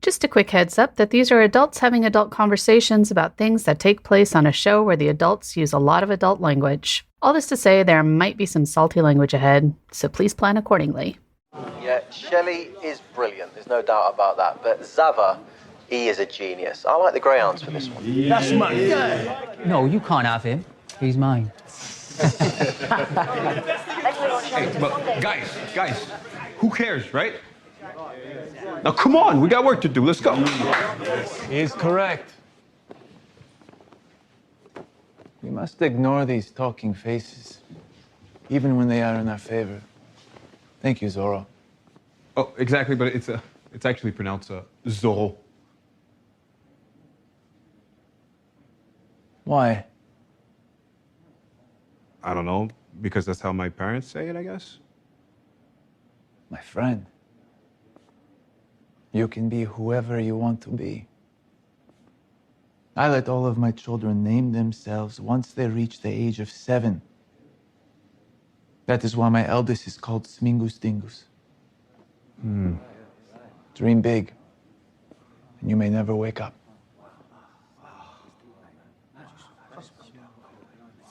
Just a quick heads up that these are adults having adult conversations about things that take place on a show where the adults use a lot of adult language. All this to say there might be some salty language ahead, so please plan accordingly. Yeah, Shelley is brilliant, there's no doubt about that, but Zava, he is a genius. I like the Greyhounds for this one. That's my guy. No, you can't have him. He's mine. Hey, but guys, who cares, right? Now, come on, we got work to do. Let's go. He's correct. We must ignore these talking faces, even when they are in our favor. Thank you, Zorro. Oh, exactly, but it's actually pronounced Zorro. Why? I don't know, because that's how my parents say it, I guess. My friend, you can be whoever you want to be. I let all of my children name themselves once they reach the age of 7. That is why my eldest is called Smingus Dingus. Dream big, and you may never wake up.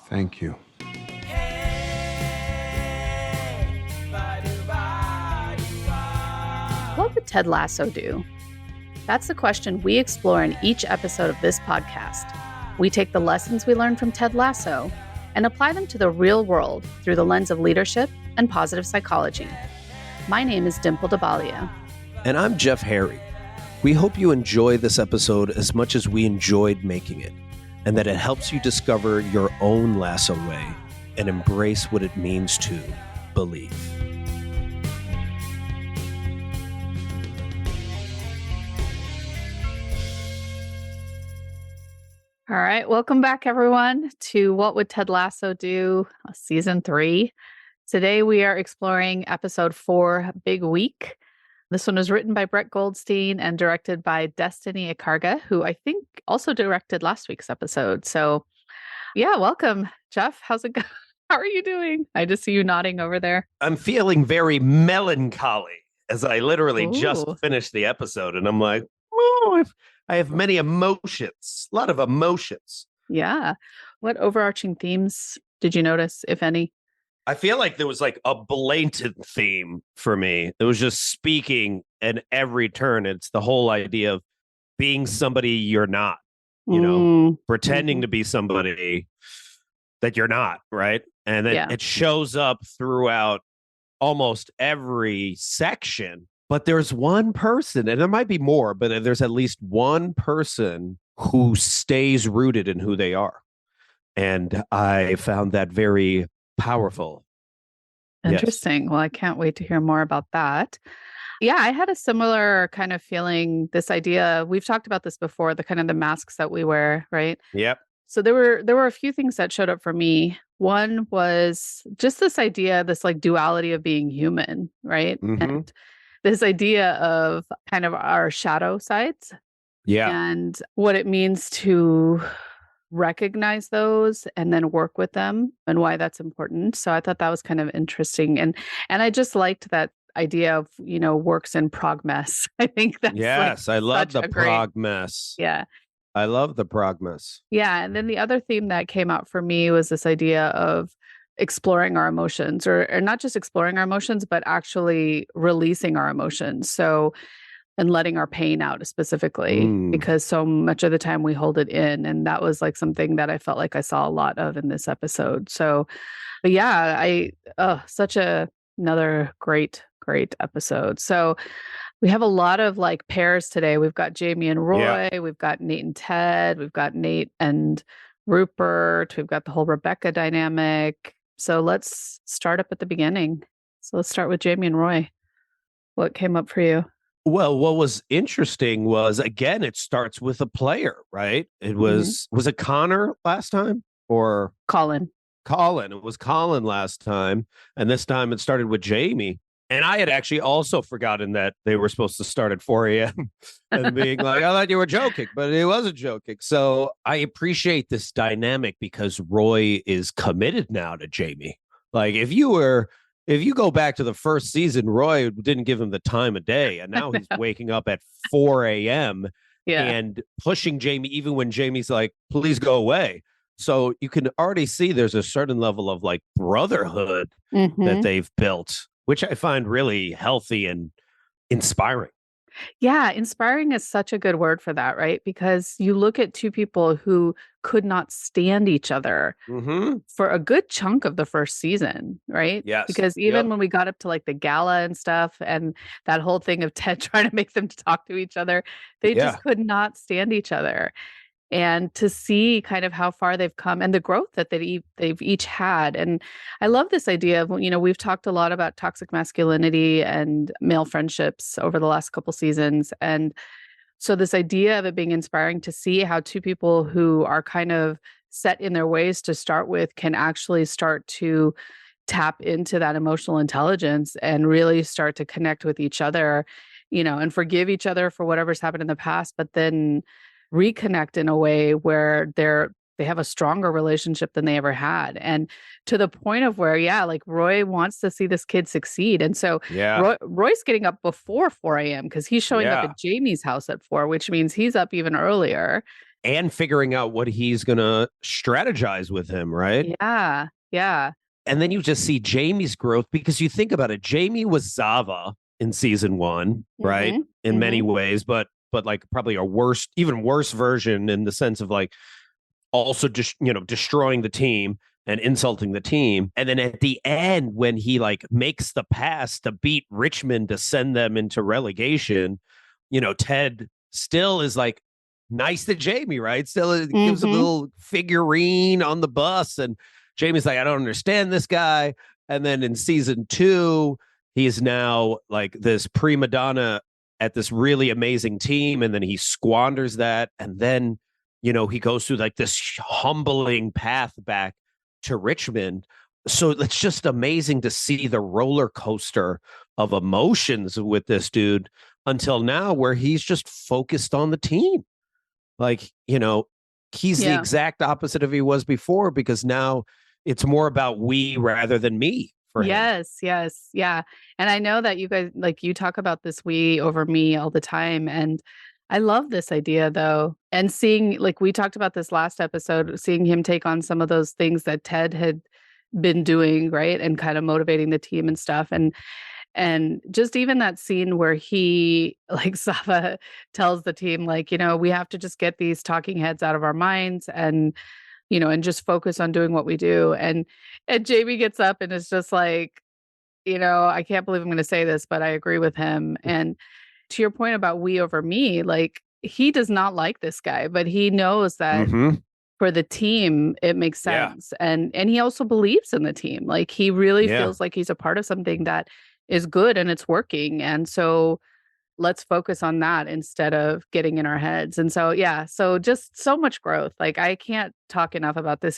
Thank you. What would Ted Lasso do? That's the question we explore in each episode of this podcast. We take the lessons we learned from Ted Lasso and apply them to the real world through the lens of leadership and positive psychology. My name is Dimple Dabalia. And I'm Jeff Harry. We hope you enjoy this episode as much as we enjoyed making it, and that it helps you discover your own Lasso way and embrace what it means to believe. All right, welcome back, everyone, to What Would Ted Lasso Do? Season 3. Today, we are exploring episode 4, Big Week. This one was written by Brett Goldstein and directed by Destiny Ikarga, who I think also directed last week's episode. So, yeah, welcome, Jeff. How's it going? How are you doing? I just see you nodding over there. I'm feeling very melancholy as I literally just Ooh. finished the episode, and I'm like, oh, I have many emotions, a lot of emotions. Yeah. What overarching themes did you notice, if any? I feel like there was like a blatant theme for me. It was just speaking at every turn. It's the whole idea of being somebody you're not, pretending to be somebody that you're not, right? And then it shows up throughout almost every section. But there's one person, and there might be more, but there's at least one person who stays rooted in who they are. And I found that very powerful. Interesting. Yes. Well, I can't wait to hear more about that. Yeah, I had a similar kind of feeling, this idea. We've talked about this before, the kind of the masks that we wear, right? Yep. So there were a few things that showed up for me. One was just this idea, this like duality of being human, right? Mm-hmm. And this idea of kind of our shadow sides. Yeah. And what it means to recognize those and then work with them and why that's important. So I thought that was kind of interesting. And I just liked that idea of, works in prog-mess. I think that's I love the prog-mess. Yeah. I love the prog-mess. Yeah. And then the other theme that came out for me was this idea of exploring our emotions or not just exploring our emotions, but actually releasing our emotions. So, and letting our pain out specifically, because so much of the time we hold it in. And that was like something that I felt like I saw a lot of in this episode. So, but yeah, another great episode. So we have a lot of like pairs today. We've got Jamie and Roy, we've got Nate and Ted, we've got Nate and Rupert, we've got the whole Rebecca dynamic. So let's start up at the beginning. So let's start with Jamie and Roy. What came up for you? Well, what was interesting was, again, it starts with a player, right? It was it Connor last time or Colin? It was Colin last time. And this time it started with Jamie. And I had actually also forgotten that they were supposed to start at 4 a.m. and being like, I thought you were joking, but it wasn't joking. So I appreciate this dynamic because Roy is committed now to Jamie. Like if you were if you go back to the first season, Roy didn't give him the time of day, and now he's waking up at 4 a.m. Yeah. and pushing Jamie, even when Jamie's like, "Please go away." So you can already see there's a certain level of like brotherhood that they've built, which I find really healthy and inspiring. Yeah, inspiring is such a good word for that, right? Because you look at two people who could not stand each other for a good chunk of the first season, right? Yes. Because even when we got up to like the gala and stuff and that whole thing of Ted trying to make them talk to each other, they Yeah. just could not stand each other. And to see kind of how far they've come and the growth that they've each had. And I love this idea of, we've talked a lot about toxic masculinity and male friendships over the last couple seasons. And so this idea of it being inspiring to see how two people who are kind of set in their ways to start with can actually start to tap into that emotional intelligence and really start to connect with each other, and forgive each other for whatever's happened in the past, but then reconnect in a way where they have a stronger relationship than they ever had. And to the point of where, like Roy wants to see this kid succeed. And so Roy's getting up before 4 a.m. because he's showing up at Jamie's house at 4, which means he's up even earlier. And figuring out what he's going to strategize with him, right? Yeah. Yeah. And then you just see Jamie's growth because you think about it. Jamie was Zava in season 1, right? In many ways, but like probably even worse version in the sense of like also just, destroying the team and insulting the team. And then at the end, when he like makes the pass to beat Richmond to send them into relegation, Ted still is like nice to Jamie, right? Still gives a little figurine on the bus. And Jamie's like, I don't understand this guy. And then in season 2, he is now like this prima donna at this really amazing team. And then he squanders that. And then, he goes through like this humbling path back to Richmond. So it's just amazing to see the roller coaster of emotions with this dude until now, where he's just focused on the team. Like, he's the exact opposite of he was before, because now it's more about we rather than me for him. Yes. Yeah. And I know that you guys, like, you talk about this we over me all the time. And I love this idea though. And seeing, like, we talked about this last episode, seeing him take on some of those things that Ted had been doing, right? And kind of motivating the team and stuff. And just even that scene where he, like, Sava tells the team, like, we have to just get these talking heads out of our minds and, and just focus on doing what we do. And Jamie gets up and is just like, I can't believe I'm going to say this, but I agree with him. And to your point about we over me, like, he does not like this guy, but he knows that for the team, it makes sense. And he also believes in the team. Like, he really feels like he's a part of something that is good and it's working. And so let's focus on that instead of getting in our heads. And so, so just so much growth. Like, I can't talk enough about this.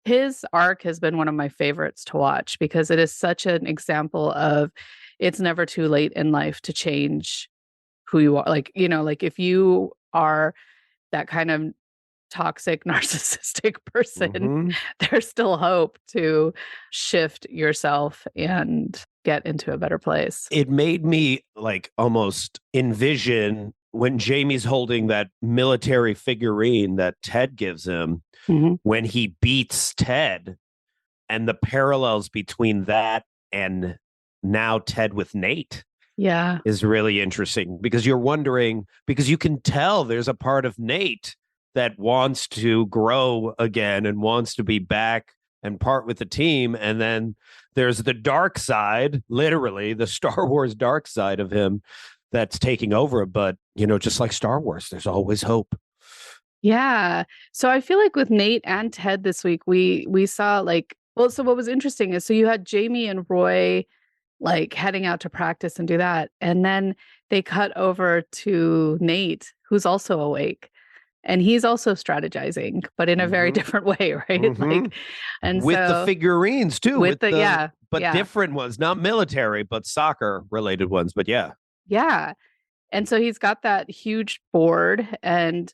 His arc has been one of my favorites to watch because it is such an example of it's never too late in life to change who you are. Like, like if you are that kind of toxic, narcissistic person, there's still hope to shift yourself and get into a better place. It made me like almost envision when Jamie's holding that military figurine that Ted gives him when he beats Ted, and the parallels between that and now Ted with Nate. Is really interesting because you're wondering, because you can tell there's a part of Nate that wants to grow again and wants to be back and part with the team. And then there's the dark side, literally the Star Wars dark side of him that's taking over. But, just like Star Wars, there's always hope. Yeah. So I feel like with Nate and Ted this week, we saw like, well, so what was interesting is, so you had Jamie and Roy like heading out to practice and do that. And then they cut over to Nate, who's also awake. And he's also strategizing, but in a very different way, right? Like, and with so, the figurines too, with the different ones, not military, but soccer related ones. But yeah. And so he's got that huge board, and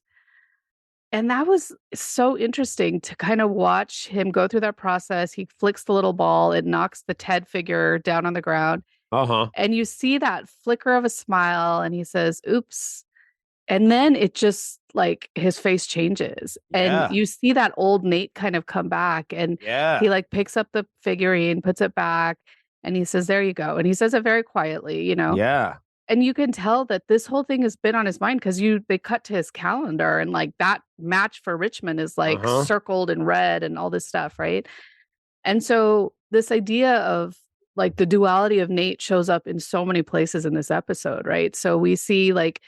And that was so interesting to kind of watch him go through that process. He flicks the little ball, it knocks the Ted figure down on the ground. Uh-huh. And you see that flicker of a smile, and he says, oops. And then it just like his face changes. And Yeah. you see that old Nate kind of come back, and Yeah. he like picks up the figurine, puts it back, and he says, there you go. And he says it very quietly, Yeah. and you can tell that this whole thing has been on his mind because they cut to his calendar, and like that match for Richmond is like Uh-huh. circled in red and all this stuff, right? And so this idea of like the duality of Nate shows up in so many places in this episode, right? So we see like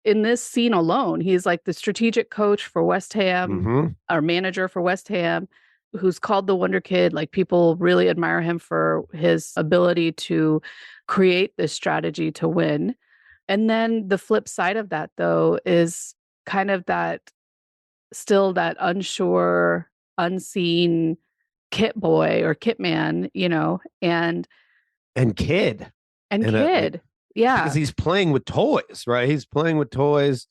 in this scene alone, he's like the strategic coach for West Ham, Mm-hmm. our manager for West Ham, who's called the Wonder Kid. Like people really admire him for his ability to create this strategy to win. And then the flip side of that, though, is kind of that still that unsure, unseen kit boy or kit man, And kid. and And, kid. Yeah. Because he's playing with toys, right? He's playing with toys.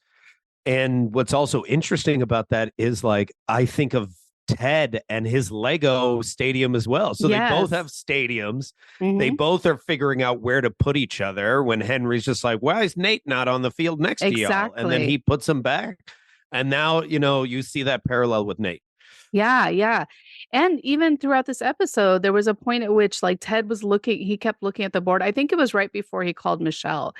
And what's also interesting about that is like, I think of Ted and his Lego stadium as well. So they both have Yes. stadiums. Mhm. They both are figuring out where to put each other when Henry's just like, why is Nate not on the field next to y'all? And then Exactly. he puts him back. And now, you see that parallel with Nate. Yeah, yeah. And even throughout this episode, there was a point at which like Ted was he kept looking at the board. I think it was right before he called Michelle.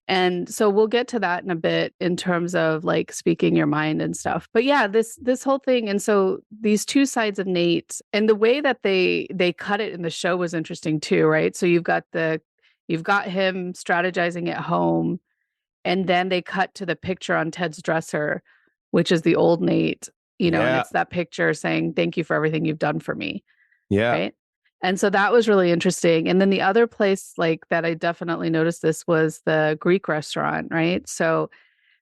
And so we'll get to that in a bit in terms of like speaking your mind and stuff. But yeah, this whole thing. And so these two sides of Nate and the way that they cut it in the show was interesting too, right? So you've got him strategizing at home, and then they cut to the picture on Ted's dresser, which is the old Nate, and Yeah. it's that picture saying, thank you for everything you've done for me. Yeah. Right. And so that was really interesting. And then the other place like that I definitely noticed this was the Greek restaurant, right? So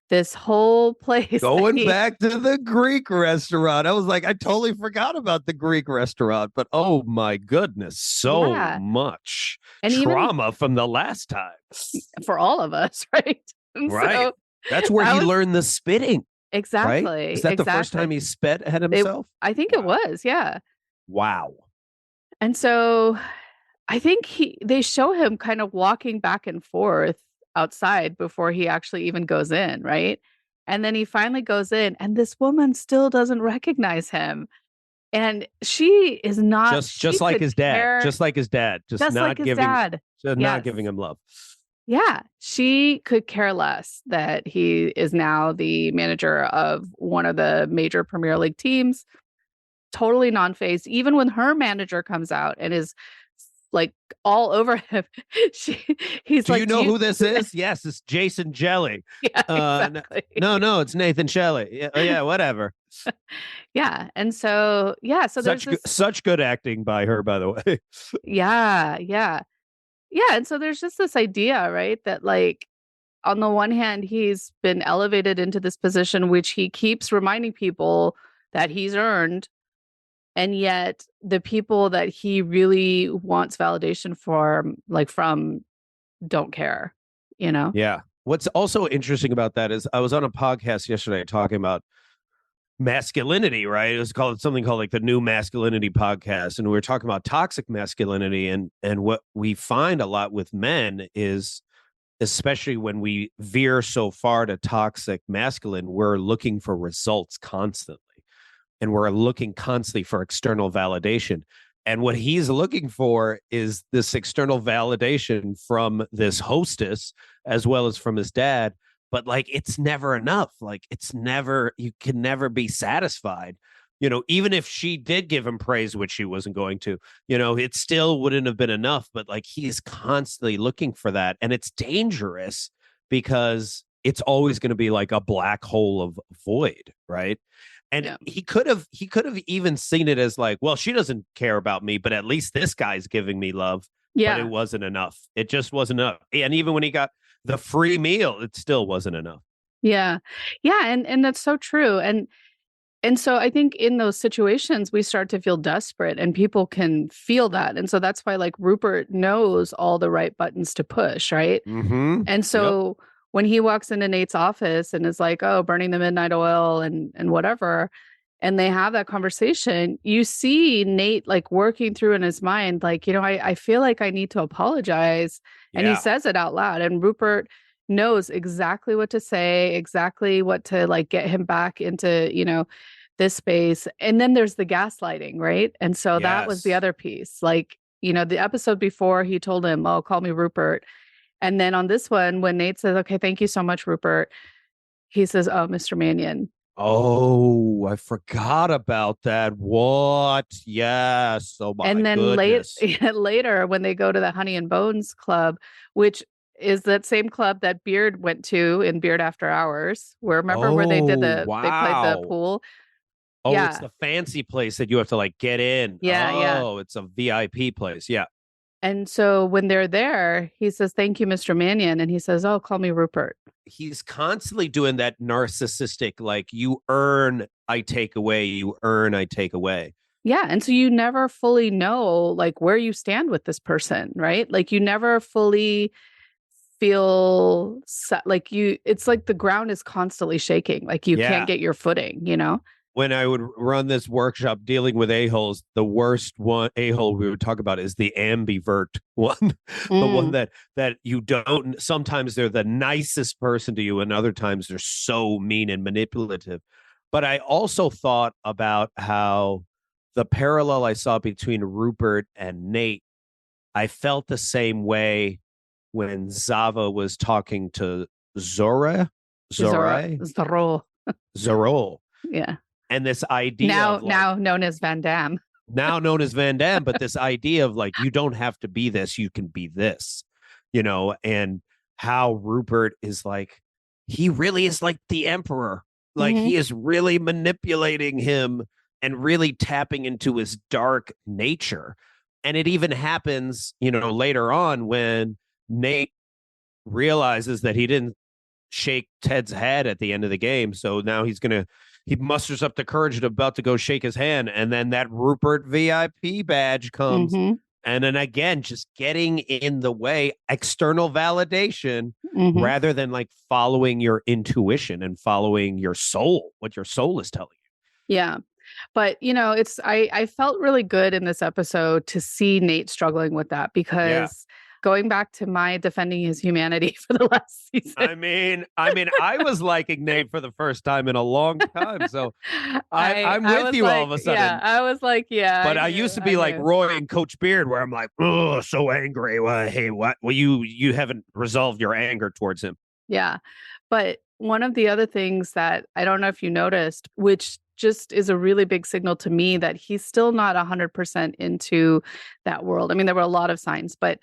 this whole place Going back to the Greek restaurant. I was like, I totally forgot about the Greek restaurant, but oh my goodness, so Yeah. much And even trauma from the last time. for all of us, right? And Right. so That's where that he was- learned the spitting. Exactly. Right? Is that the first time he spit at himself? I think it was, yeah. Wow. And so I think they show him kind of walking back and forth outside before he actually even goes in, right? And then he finally goes in, and this woman still doesn't recognize him. And she is not Just like his dad. Just like his dad. Just like not his giving dad. not Yes. giving him love. Yeah, she could care less that he is now the manager of one of the major Premier League teams. Totally non-phased. Even when her manager comes out and is like all over him, he's Do like, you know who this is? Yes, it's Jason Jelly. Yeah, exactly. No, it's Nathan Shelley. Yeah, whatever. Yeah, and so so there's Such good acting by her, by the way. Yeah, and so there's just this idea, right, that like on the one hand, he's been elevated into this position, which he keeps reminding people that he's earned. And yet the people that he really wants validation from don't care, Yeah. What's also interesting about that is I was on a podcast yesterday talking about masculinity, right? It was something called like the New Masculinity Podcast. And we were talking about toxic masculinity. And what we find a lot with men is, especially when we veer so far to toxic masculine, we're looking for results constantly. And we're looking constantly for external validation. And what he's looking for is this external validation from this hostess as well as from his dad. But like, it's never enough. Like, you can never be satisfied. Even if she did give him praise, which she wasn't going to, it still wouldn't have been enough. But like, he's constantly looking for that. And it's dangerous because it's always going to be like a black hole of void, right? And he could have even seen it as like, well, she doesn't care about me, but at least this guy's giving me love. Yeah. But it wasn't enough. It just wasn't enough. And even when he got the free meal, it still wasn't enough. Yeah. And that's so true. And so I think in those situations we start to feel desperate, and people can feel that. And so that's why like Rupert knows all the right buttons to push, right? Mm-hmm. And so when he walks into Nate's office and is like, oh, burning the midnight oil and whatever, and they have that conversation, you see Nate like working through in his mind, like, I feel like I need to apologize. And he Yeah. says it out loud. And Rupert knows exactly what to say, exactly what to like get him back into, this space. And then there's the gaslighting, right? And so that was the Yes. other piece. Like, the episode before he told him, oh, call me Rupert. And then on this one, when Nate says, okay, thank you so much, Rupert, he says, oh, Mr. Mannion. Oh, I forgot about that. What? Yes. Oh my And then goodness. later, when they go to the Honey and Bones Club, which is that same club that Beard went to in Beard After Hours, remember where they did Oh, they played the wow. pool? Oh, it's Yeah. the fancy place that you have to like get in. Yeah, yeah. Oh, it's a VIP place. Yeah. And so when they're there, he says, thank you, Mr. Mannion. And he says, oh, call me Rupert. He's constantly doing that narcissistic, like, you earn, I take away, you earn, I take away. Yeah. And so you never fully know like where you stand with this person, right? Like you never fully feel like it's like the ground is constantly shaking. Like you can't get your footing. When I would run this workshop dealing with a-holes, the worst one a-hole we would talk about is the ambivert one. The one that you don't, sometimes they're the nicest person to you and other times they're so mean and manipulative. But I also thought about how the parallel I saw between Rupert and Nate, I felt the same way when Zava was talking to Zorro. Yeah. And this idea now known as Van Damme. Now known as Van Damme, but this idea of like, you don't have to be this, you can be this, and how Rupert is like, he really is like the emperor. Like he is really manipulating him and really tapping into his dark nature. And it even happens, later on when Nate realizes that he didn't shake Ted's head at the end of the game. So now he musters up the courage and about to go shake his hand. And then that Rupert VIP badge comes. And then again, just getting in the way, external validation, rather than like following your intuition and following your soul, what your soul is telling you. Yeah. But, I felt really good in this episode to see Nate struggling with that because going back to my defending his humanity for the last season. I mean, I was liking Nate for the first time in a long time. So I'm with you all of a sudden. Yeah, I was like, yeah. But I used to be like Roy and Coach Beard, where I'm like, oh, so angry. Well, hey, what? Well, you haven't resolved your anger towards him. Yeah. But one of the other things that I don't know if you noticed, which just is a really big signal to me that he's still not 100% into that world. I mean, there were a lot of signs, but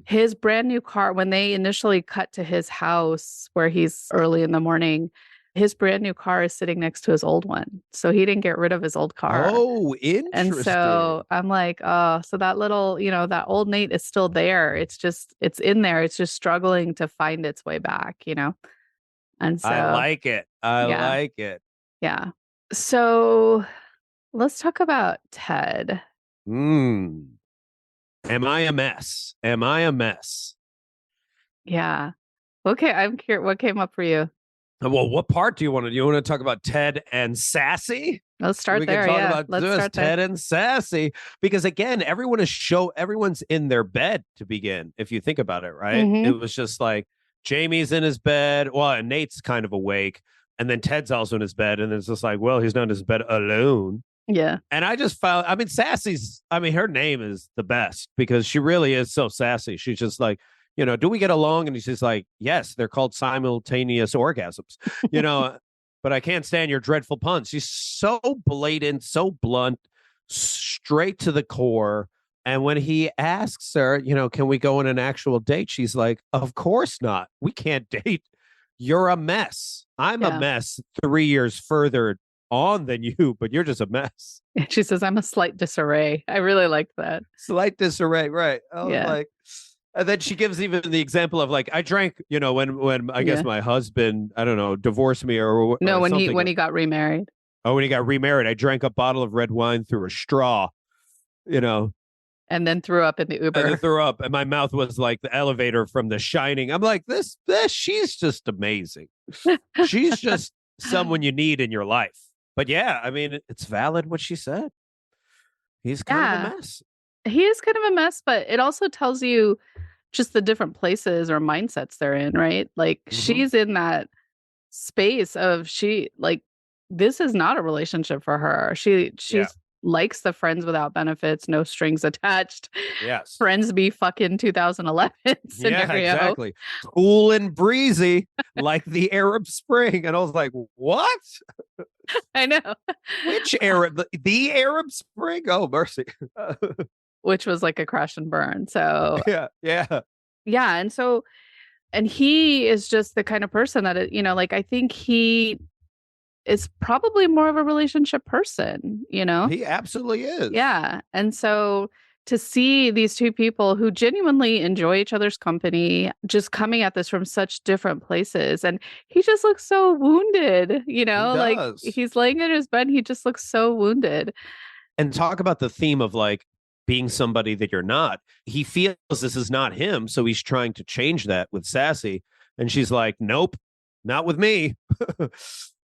his brand new car, when they initially cut to his house where he's early in the morning, his brand new car is sitting next to his old one. So he didn't get rid of his old car. Oh, interesting. And so I'm like, oh, so that little, that old Nate is still there. It's in there. It's just struggling to find its way back, And so I like it. I like it. Yeah. So let's talk about Ted. Am I a mess? Am I a mess? Yeah. Okay. I'm curious. What came up for you? Well, what part do you want to? You want to talk about Ted and Sassy? Let's start we there. Can talk yeah. about Let's start Ted and Sassy, because again, everyone's in their bed to begin. If you think about it, right? It was just like Jamie's in his bed. Well, and Nate's kind of awake, and then Ted's also in his bed, and it's just like, well, he's not in his bed alone. Yeah. And I just found, Sassy's, her name is the best because she really is so sassy. She's just like, do we get along? And she's like, yes, they're called simultaneous orgasms, but I can't stand your dreadful puns. She's so blatant, so blunt, straight to the core. And when he asks her, can we go on an actual date? She's like, of course not. We can't date. You're a mess. I'm a mess 3 years further on than you, but you're just a mess. And she says, I'm a slight disarray. I really liked that. Slight disarray, right? I was like, and then she gives even the example of like, I drank, when I guess my husband, I don't know, divorced me or no, when something. he got remarried. Oh, when he got remarried, I drank a bottle of red wine through a straw, And then threw up in the Uber. And then threw up, and my mouth was like the elevator from The Shining. I'm like, this, she's just amazing. She's just someone you need in your life. But yeah, I mean, it's valid what she said. He's kind of a mess. He is kind of a mess, but it also tells you just the different places or mindsets they're in, right? Like she's in that space of this is not a relationship for her. She's likes the friends without benefits, no strings attached. Yes. Friends be fucking 2011 scenario. Yeah, exactly. Cool and breezy like the Arab Spring. And I was like, what? I know. Which Arab? The Arab Spring? Oh, mercy. Which was like a crash and burn. So yeah. And he is just the kind of person that, I think he is probably more of a relationship person, He absolutely is. Yeah. And so to see these two people who genuinely enjoy each other's company, just coming at this from such different places. And he just looks so wounded, like he's laying in his bed. He just looks so wounded. And talk about the theme of like being somebody that you're not. He feels this is not him. So he's trying to change that with Sassy. And she's like, nope, not with me.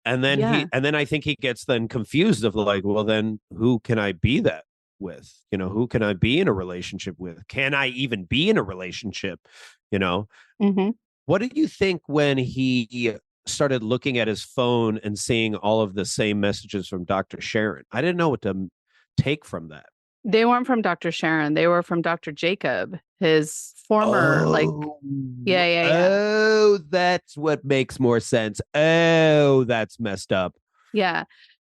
And then I think he gets then confused of like, well, then who can I be that with? Who can I be in a relationship with? Can I even be in a relationship? What did you think when he started looking at his phone and seeing all of the same messages from Dr. Sharon? I didn't know what to take from that. They weren't from Dr. Sharon. They were from Dr. Jacob, his former, Oh, that's what makes more sense. Oh, that's messed up. Yeah.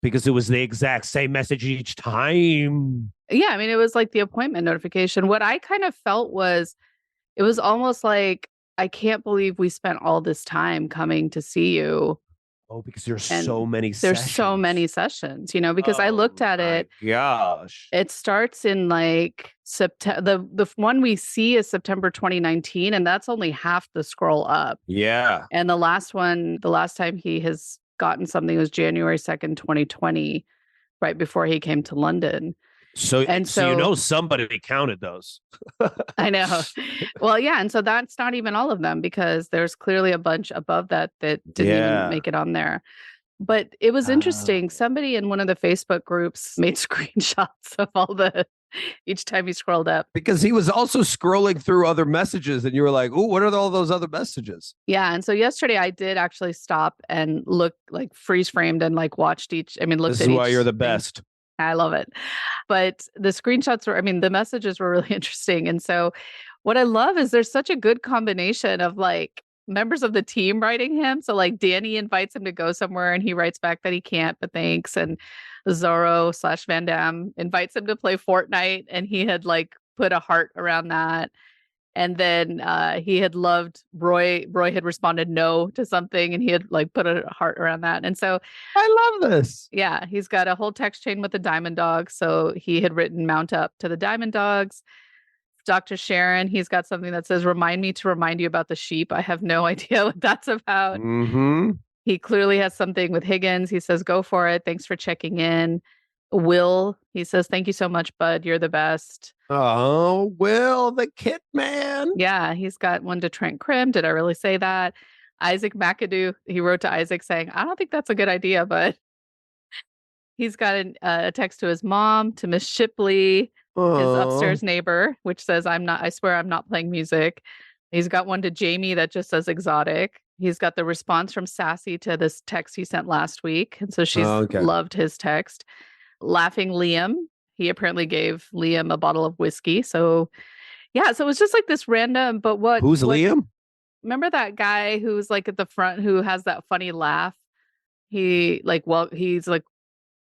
Because it was the exact same message each time. Yeah. I mean, it was like the appointment notification. What I kind of felt was, it was almost like, I can't believe we spent all this time coming to see you. Oh, because there's so many sessions. There's so many sessions, because I looked at it. Gosh. It starts in like September. The one we see is September 2019, and that's only half the scroll up. Yeah. And the last time he has gotten something was January 2nd, 2020, right before he came to London. So somebody counted those. I know. Well, yeah. And so that's not even all of them, because there's clearly a bunch above that didn't even make it on there. But it was interesting. Somebody in one of the Facebook groups made screenshots of each time he scrolled up. Because he was also scrolling through other messages and you were like, oh, what are all those other messages? Yeah. And so yesterday I did actually stop and look, like freeze framed and like watched looked at each. This is why you're the best. I love it. But the screenshots the messages were really interesting. And so what I love is there's such a good combination of like members of the team writing him. So like Danny invites him to go somewhere and he writes back that he can't, but thanks. And Zorro/Van Damme invites him to play Fortnite and he had like put a heart around that. And then he had loved Roy. Roy had responded no to something and he had like put a heart around that. And so I love this. Yeah, he's got a whole text chain with the Diamond Dog. So he had written mount up to the Diamond Dogs. Dr. Sharon, he's got something that says, remind me to remind you about the sheep. I have no idea what that's about. He clearly has something with Higgins. He says, go for it. Thanks for checking in. Will, he says, thank you so much, bud. You're the best. Oh, Will, the kit man. Yeah, he's got one to Trent Krim. Did I really say that? Isaac McAdoo, he wrote to Isaac saying, I don't think that's a good idea, but he's got a text to his mom, to Miss Shipley, his upstairs neighbor, which says, I swear I'm not playing music. He's got one to Jamie that just says exotic. He's got the response from Sassy to this text he sent last week. And so she's loved his text. Laughing Liam. He apparently gave Liam a bottle of whiskey. So yeah, so it was just like this random, but who's Liam? Remember that guy who's like at the front who has that funny laugh? He's like,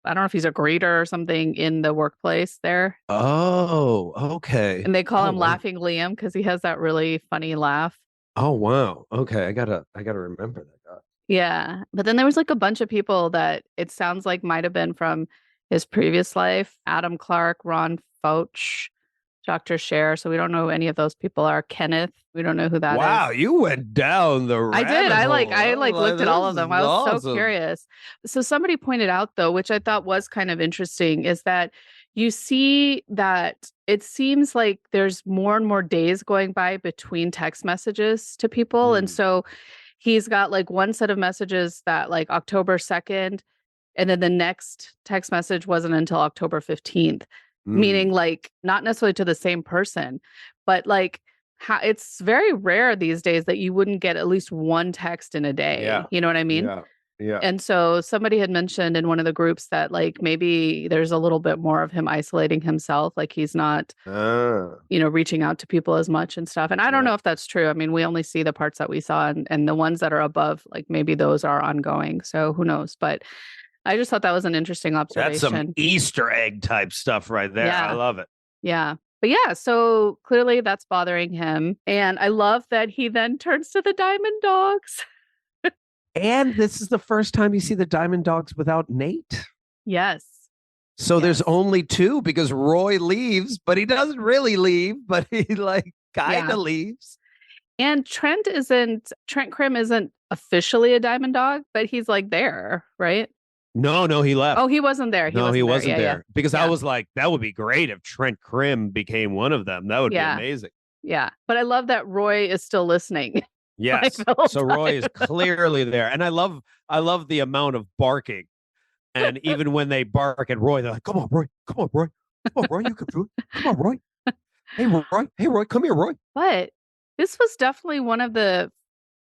I don't know if he's a greeter or something in the workplace there. Oh, okay. And they call him Laughing Liam because he has that really funny laugh. Oh, wow. Okay. I gotta remember that guy. Yeah. But then there was like a bunch of people that it sounds like might have been from his previous life. Adam Clark, Ron Fauch, Dr. Cher. So we don't know who any of those people are. Kenneth. We don't know who that is. Wow, you went down the rabbit I did. I hole. Looked at all of them. I was so curious. So somebody pointed out though, which I thought was kind of interesting, is that you see that it seems like there's more and more days going by between text messages to people. And so he's got like one set of messages that like October 2nd, and then the next text message wasn't until October 15th, meaning like not necessarily to the same person, but like it's very rare these days that you wouldn't get at least one text in a day. Yeah. You know what I mean? Yeah. Yeah. And so somebody had mentioned in one of the groups that like maybe there's a little bit more of him isolating himself, like he's not, reaching out to people as much and stuff. And I don't know if that's true. I mean, we only see the parts that we saw, and the ones that are above, like maybe those are ongoing. So who knows? But I just thought that was an interesting observation. That's some Easter egg type stuff right there. Yeah. I love it. Yeah. But yeah, so clearly that's bothering him. And I love that he then turns to the Diamond Dogs. And this is the first time you see the Diamond Dogs without Nate. Yes. So there's only two because Roy leaves, but he doesn't really leave, but he like kind of leaves. And Trent Krim isn't officially a Diamond Dog, but he's like there, right? No, he left. Oh, he wasn't there. He wasn't there. Yeah. Because I was like, that would be great if Trent Krim became one of them. That would be amazing. Yeah. But I love that Roy is still listening. Yes. So Roy is clearly there. And I love the amount of barking. And even when they bark at Roy, they're like, come on, Roy. Come on, Roy. Come on, Roy. You can do it. Come on, Roy. Hey, Roy. Come here, Roy. But this was definitely one of the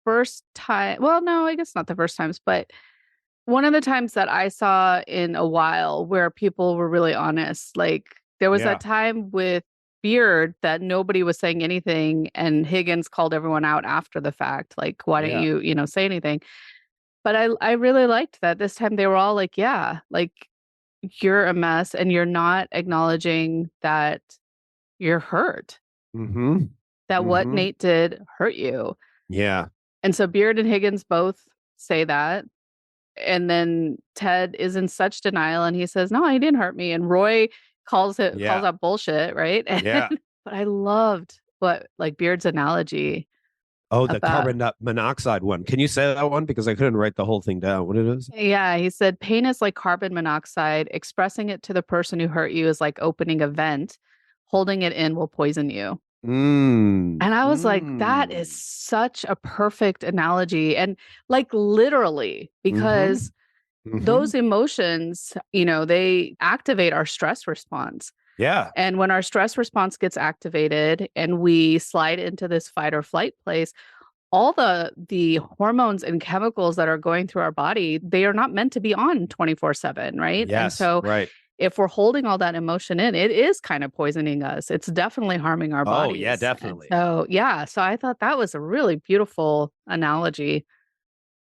first time. Well, no, I guess not the first times, but one of the times that I saw in a while where people were really honest. Like there was that time with Beard that nobody was saying anything, and Higgins called everyone out after the fact. Like, why don't you, say anything? But I really liked that this time they were all like, yeah, like you're a mess and you're not acknowledging that you're hurt. That what Nate did hurt you. Yeah. And so Beard and Higgins both say that. And then Ted is in such denial and he says, no, he didn't hurt me. And Roy calls that bullshit, right? Yeah. But I loved Beard's analogy. Oh, the carbon monoxide one. Can you say that one? Because I couldn't write the whole thing down. What it is? Yeah, he said, pain is like carbon monoxide. Expressing it to the person who hurt you is like opening a vent. Holding it in will poison you. And I was like, that is such a perfect analogy. And like literally, because those emotions, they activate our stress response. Yeah. And when our stress response gets activated and we slide into this fight or flight place, all the hormones and chemicals that are going through our body, they are not meant to be on 24/7, right? Yes, and so if we're holding all that emotion in, it is kind of poisoning us. It's definitely harming our bodies. Oh, yeah, definitely. And so I thought that was a really beautiful analogy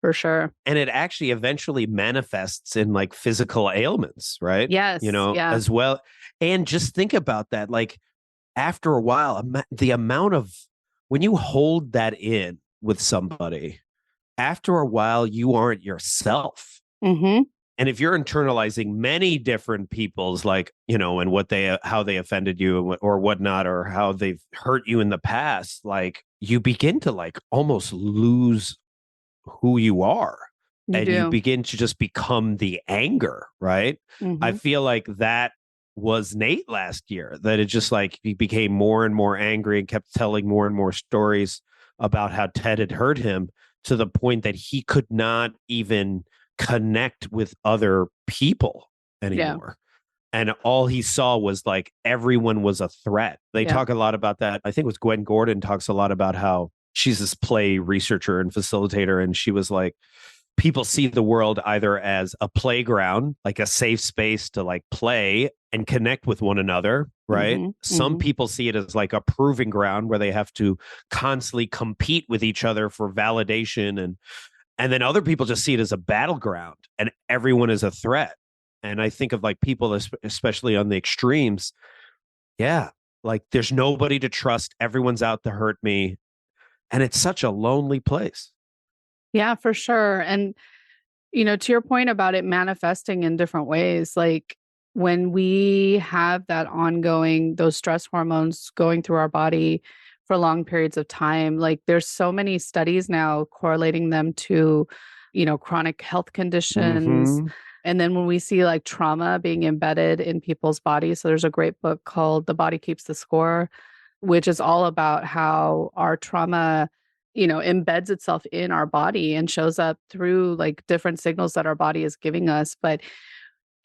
for sure. And it actually eventually manifests in like physical ailments, right? Yes. As well. And just think about that. Like after a while, the amount of when you hold that in with somebody, after a while, you aren't yourself. And if you're internalizing many different people's, like, and how they offended you or whatnot, or how they've hurt you in the past, like you begin to like almost lose who you are. You begin to just become the anger, right? I feel like that was Nate last year, that it just like he became more and more angry and kept telling more and more stories about how Ted had hurt him to the point that he could not even connect with other people anymore. And all he saw was like everyone was a threat. They talk a lot about that. I think it was Gwen Gordon talks a lot about how she's this play researcher and facilitator. And she was like, people see the world either as a playground, like a safe space to like play and connect with one another, right? Some people see it as like a proving ground where they have to constantly compete with each other for validation. And then other people just see it as a battleground and everyone is a threat. And I think of like people, especially on the extremes. Yeah. Like there's nobody to trust. Everyone's out to hurt me. And it's such a lonely place. Yeah, for sure. And, to your point about it manifesting in different ways, like when we have that ongoing, those stress hormones going through our body for long periods of time, like there's so many studies now correlating them to, chronic health conditions, And then when we see like trauma being embedded in people's bodies, so there's a great book called The Body Keeps the Score, which is all about how our trauma, embeds itself in our body and shows up through like different signals that our body is giving us. But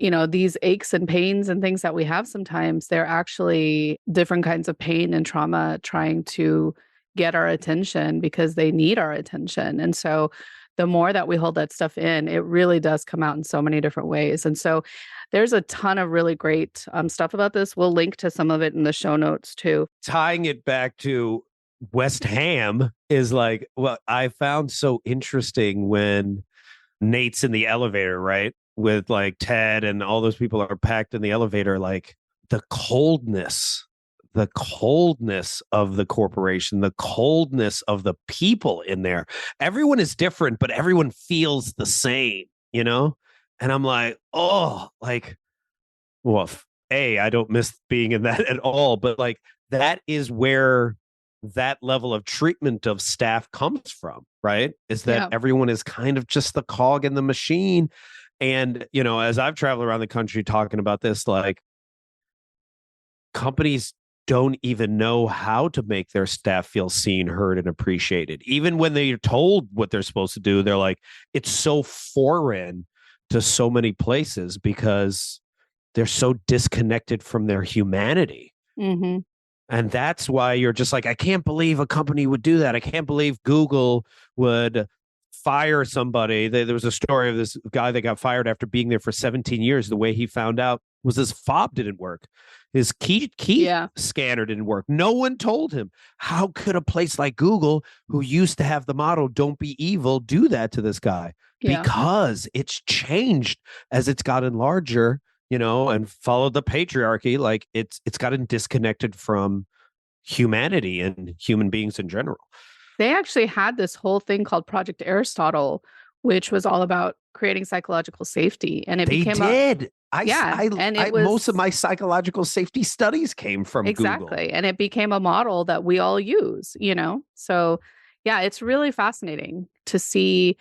these aches and pains and things that we have sometimes, they're actually different kinds of pain and trauma trying to get our attention because they need our attention. And so the more that we hold that stuff in, it really does come out in so many different ways. And so there's a ton of really great stuff about this. We'll link to some of it in the show notes too. Tying it back to West Ham is like what I found so interesting when Nate's in the elevator, right? With like Ted and all those people are packed in the elevator, like the coldness of the corporation, the coldness of the people in there. Everyone is different, but everyone feels the same, And I'm like, oh, like, well, I don't miss being in that at all. But like, that is where that level of treatment of staff comes from, right? Is that everyone is kind of just the cog in the machine. And, as I've traveled around the country talking about this, like companies don't even know how to make their staff feel seen, heard, and appreciated. Even when they're told what they're supposed to do, they're like, it's so foreign to so many places because they're so disconnected from their humanity. Mm-hmm. And that's why you're just like, I can't believe a company would do that. I can't believe Google would fire somebody. There was a story of this guy that got fired after being there for 17 years. The way he found out was his fob didn't work. His key scanner didn't work. No one told him. How could a place like Google, who used to have the motto, don't be evil, do that to this guy? Yeah. Because it's changed as it's gotten larger, and followed the patriarchy. Like it's gotten disconnected from humanity and human beings in general. They actually had this whole thing called Project Aristotle, which was all about creating psychological safety. And it became most of my psychological safety studies came from exactly. Google. And it became a model that we all use, So yeah, it's really fascinating to see.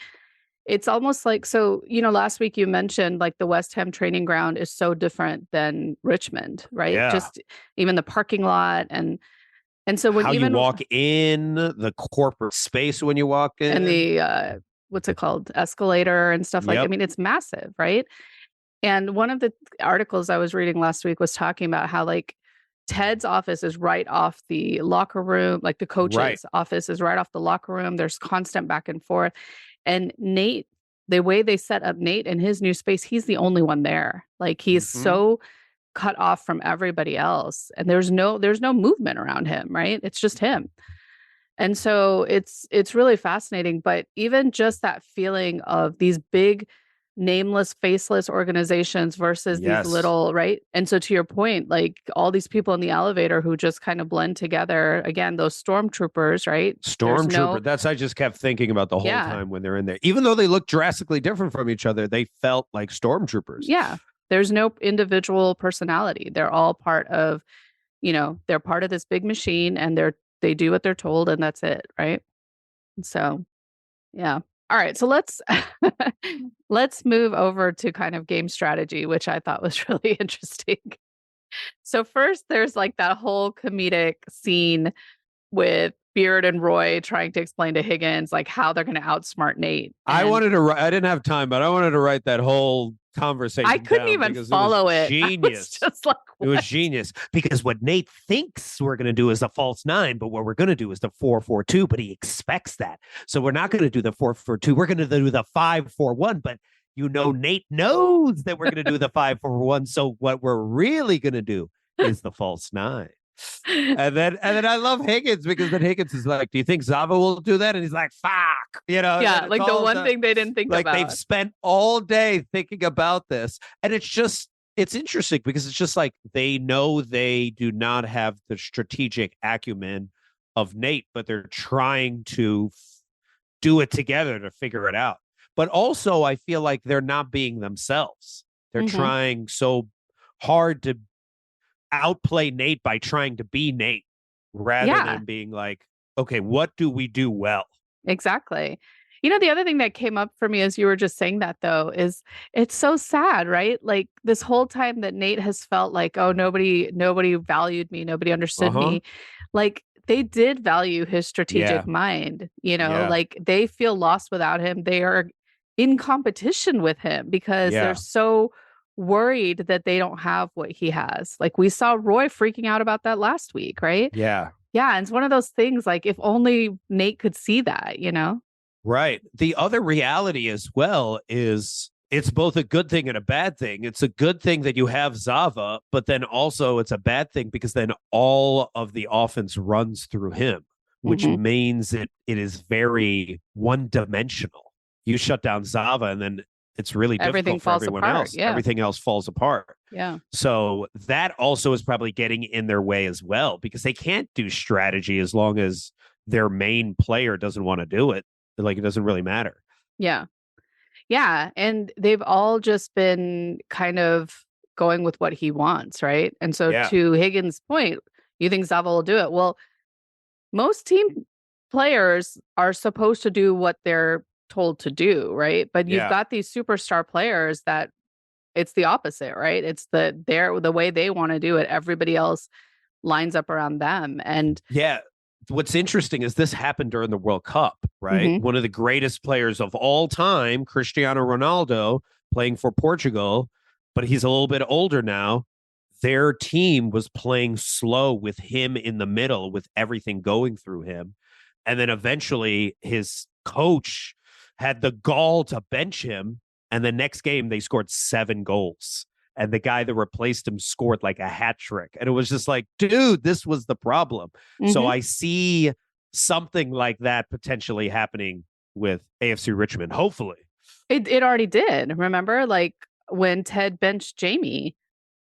It's almost like, last week you mentioned like the West Ham training ground is so different than Richmond, right? Yeah. Just even the parking lot and so when you walk in the corporate space when you walk in and the what's it called, escalator and stuff like, I mean, it's massive, right? And one of the articles I was reading last week was talking about how like Ted's office is right off the locker room, like the coach's office is right off the locker room. There's constant back and forth. And Nate, the way they set up Nate in his new space, he's the only one there. Like he's so cut off from everybody else. And there's no movement around him, right? It's just him. And so it's really fascinating. But even just that feeling of these big nameless, faceless organizations versus these little, right? And so to your point, like all these people in the elevator who just kind of blend together, again, those stormtroopers, right? That's, I just kept thinking about the whole time when they're in there. Even though they look drastically different from each other, they felt like stormtroopers. Yeah. There's no individual personality. They're all part of, they're part of this big machine and they do what they're told and that's it, right? So, yeah. All right, so let's move over to kind of game strategy, which I thought was really interesting. So first, there's like that whole comedic scene with Beard and Roy trying to explain to Higgins like how they're going to outsmart Nate. I didn't have time, but I wanted to write that whole conversation. I couldn't even follow it. Genius. Just like, it was genius because what Nate thinks we're going to do is a false 9, but what we're going to do is the 4-4-2, but he expects that. So we're not going to do the 4-4-2. We're going to do the 5-4-1, but Nate knows that we're going to do the 5-4-1. So what we're really going to do is the false 9. And then I love Higgins because then Higgins is like, do you think Zava will do that? And he's like, fuck, Yeah, like the one thing they didn't think about. Like they've spent all day thinking about this. And it's interesting because it's just like they know they do not have the strategic acumen of Nate, but they're trying to do it together to figure it out. But also I feel like they're not being themselves. They're trying so hard to outplay Nate by trying to be Nate rather than being like, okay, what do we do well? Exactly. The other thing that came up for me as you were just saying that, though, is it's so sad, right? Like this whole time that Nate has felt like, oh, nobody valued me, nobody understood me. Like they did value his strategic mind, like they feel lost without him. They are in competition with him because they're so worried that they don't have what he has. Like we saw Roy freaking out about that last week, right? Yeah. Yeah. And it's one of those things like if only Nate could see that, Right. The other reality as well is it's both a good thing and a bad thing. It's a good thing that you have Zava, but then also it's a bad thing because then all of the offense runs through him, which means it is very one-dimensional. You shut down Zava and then it's really difficult for everyone else. Yeah. Everything else falls apart. Yeah. So that also is probably getting in their way as well because they can't do strategy as long as their main player doesn't want to do it. Like it doesn't really matter. Yeah. Yeah. And they've all just been kind of going with what he wants, right? And so to Higgins' point, you think Zava will do it? Well, most team players are supposed to do what they're told to do, right? But you've got these superstar players that it's the opposite, right? It's the way they want to do it. Everybody else lines up around them. And what's interesting is this happened during the World Cup, right? One of the greatest players of all time, Cristiano Ronaldo, playing for Portugal, but he's a little bit older now. Their team was playing slow with him in the middle, with everything going through him. And then eventually his coach had the gall to bench him. And the next game, they scored 7 goals. And the guy that replaced him scored like a hat trick. And it was just like, dude, this was the problem. So I see something like that potentially happening with AFC Richmond, hopefully. It already did. Remember, like when Ted benched Jamie.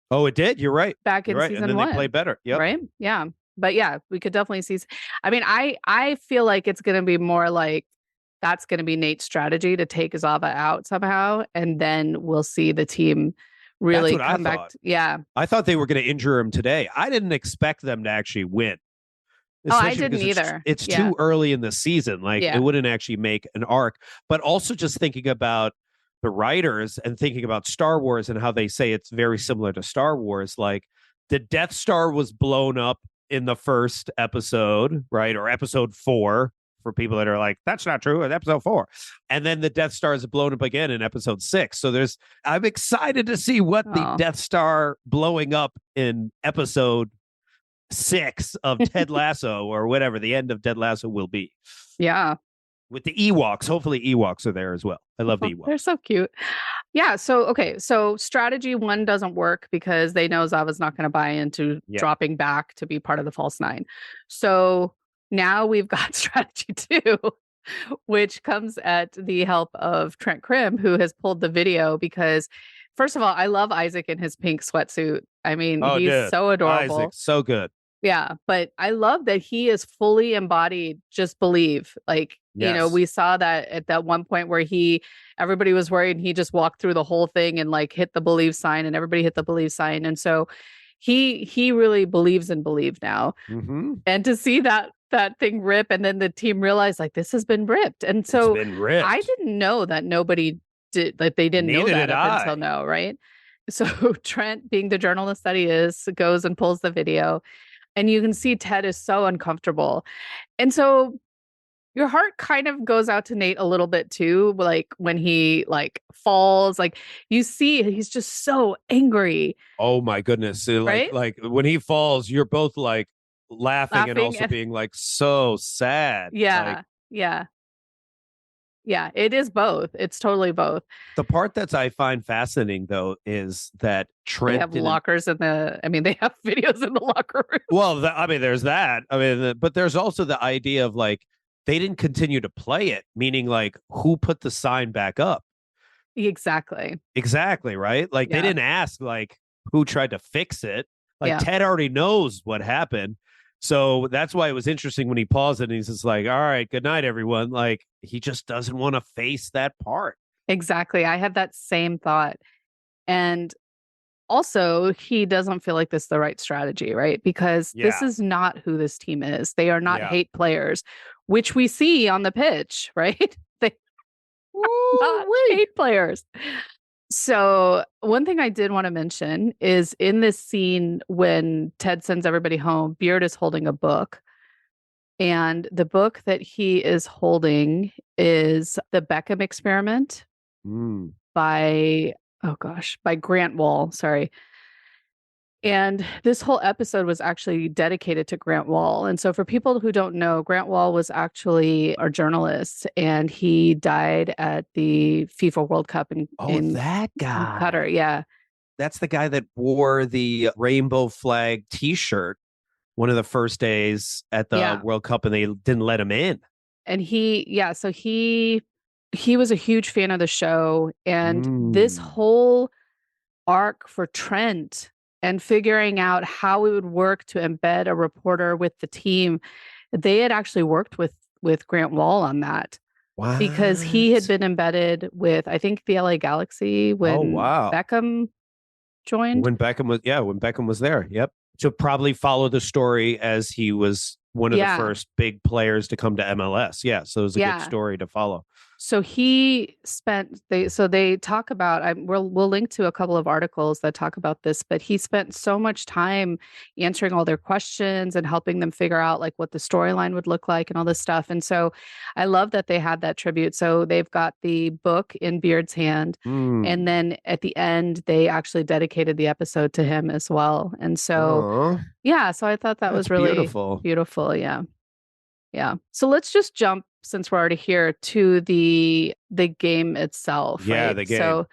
Oh, it did? You're right. Back in season 1. And then they played better. Yep. Right? Yeah. But yeah, we could definitely see. I mean, I feel like it's going to be more like that's going to be Nate's strategy to take Zava out somehow. And then we'll see the team really come back. I thought they were going to injure him today. I didn't expect them to actually win. I didn't either. It's too early in the season. Like it wouldn't actually make an arc. But also just thinking about the writers and thinking about Star Wars and how they say it's very similar to Star Wars. Like the Death Star was blown up in the first episode, right? Or episode 4. For people that are like, that's not true, in episode 4. And then the Death Star is blown up again in episode 6. So I'm excited to see what the Death Star blowing up in episode 6 of Ted Lasso or whatever the end of Ted Lasso will be. Yeah. With the Ewoks. Hopefully Ewoks are there as well. I love the Ewoks. They're so cute. Yeah. So strategy 1 doesn't work because they know Zava's not going to buy into dropping back to be part of the false 9. So now we've got strategy 2, which comes at the help of Trent Krim, who has pulled the video because, first of all, I love Isaac in his pink sweatsuit. I mean, he's so adorable. Isaac, so good. Yeah, but I love that he is fully embodied just believe. Like, we saw that at that one point where everybody was worried and he just walked through the whole thing and like hit the believe sign and everybody hit the believe sign. And so he really believes in believe now. And to see that thing rip and then the team realized like this has been ripped. And so I didn't know that nobody did, like they didn't know that up until now, right? So Trent, being the journalist that he is, goes and pulls the video and you can see Ted is so uncomfortable. And so your heart kind of goes out to Nate a little bit too, like when he like falls, like you see he's just so angry. Oh my goodness. Right? Like when he falls, you're both like laughing and also being like so sad. Yeah. Yeah, it is both. It's totally both. The part that I find fascinating, though, is that Trent... They have lockers they have videos in the locker room. Well, there's that. But there's also the idea of, like, they didn't continue to play it, meaning, like, who put the sign back up? Exactly, right? Like, they didn't ask, like, who tried to fix it. Like, Ted already knows what happened. So that's why it was interesting when he paused it and he's just like, all right, good night, everyone. Like, he just doesn't want to face that part. Exactly. I had that same thought. And also, he doesn't feel like this is the right strategy, right? Because this is not who this team is. They are not hate players, which we see on the pitch, right? not 8 players. So one thing I did want to mention is in this scene when Ted sends everybody home, Beard is holding a book. And the book that he is holding is The Beckham Experiment by Grant Wahl. Sorry. And this whole episode was actually dedicated to Grant Wahl. And so for people who don't know, Grant Wahl was actually a journalist and he died at the FIFA World Cup in that guy. Qatar. Yeah. That's the guy that wore the rainbow flag T-shirt one of the first days at the World Cup and they didn't let him in. And so he was a huge fan of the show. And this whole arc for Trent and figuring out how it would work to embed a reporter with the team, they had actually worked with Grant Wahl on that. Wow. Because he had been embedded with, I think, the LA Galaxy when Beckham joined. When Beckham was there. Yep. To probably follow the story as he was one of the first big players to come to MLS. Yeah. So it was a good story to follow. So they talk about, we'll link to a couple of articles that talk about this, but he spent so much time answering all their questions and helping them figure out like what the storyline would look like and all this stuff. And so I love that they had that tribute. So they've got the book in Beard's hand. And then at the end, they actually dedicated the episode to him as well. And so, so I thought that was really beautiful. Yeah. Yeah. So let's just jump, since we're already here, to the game itself. Yeah, right? the game.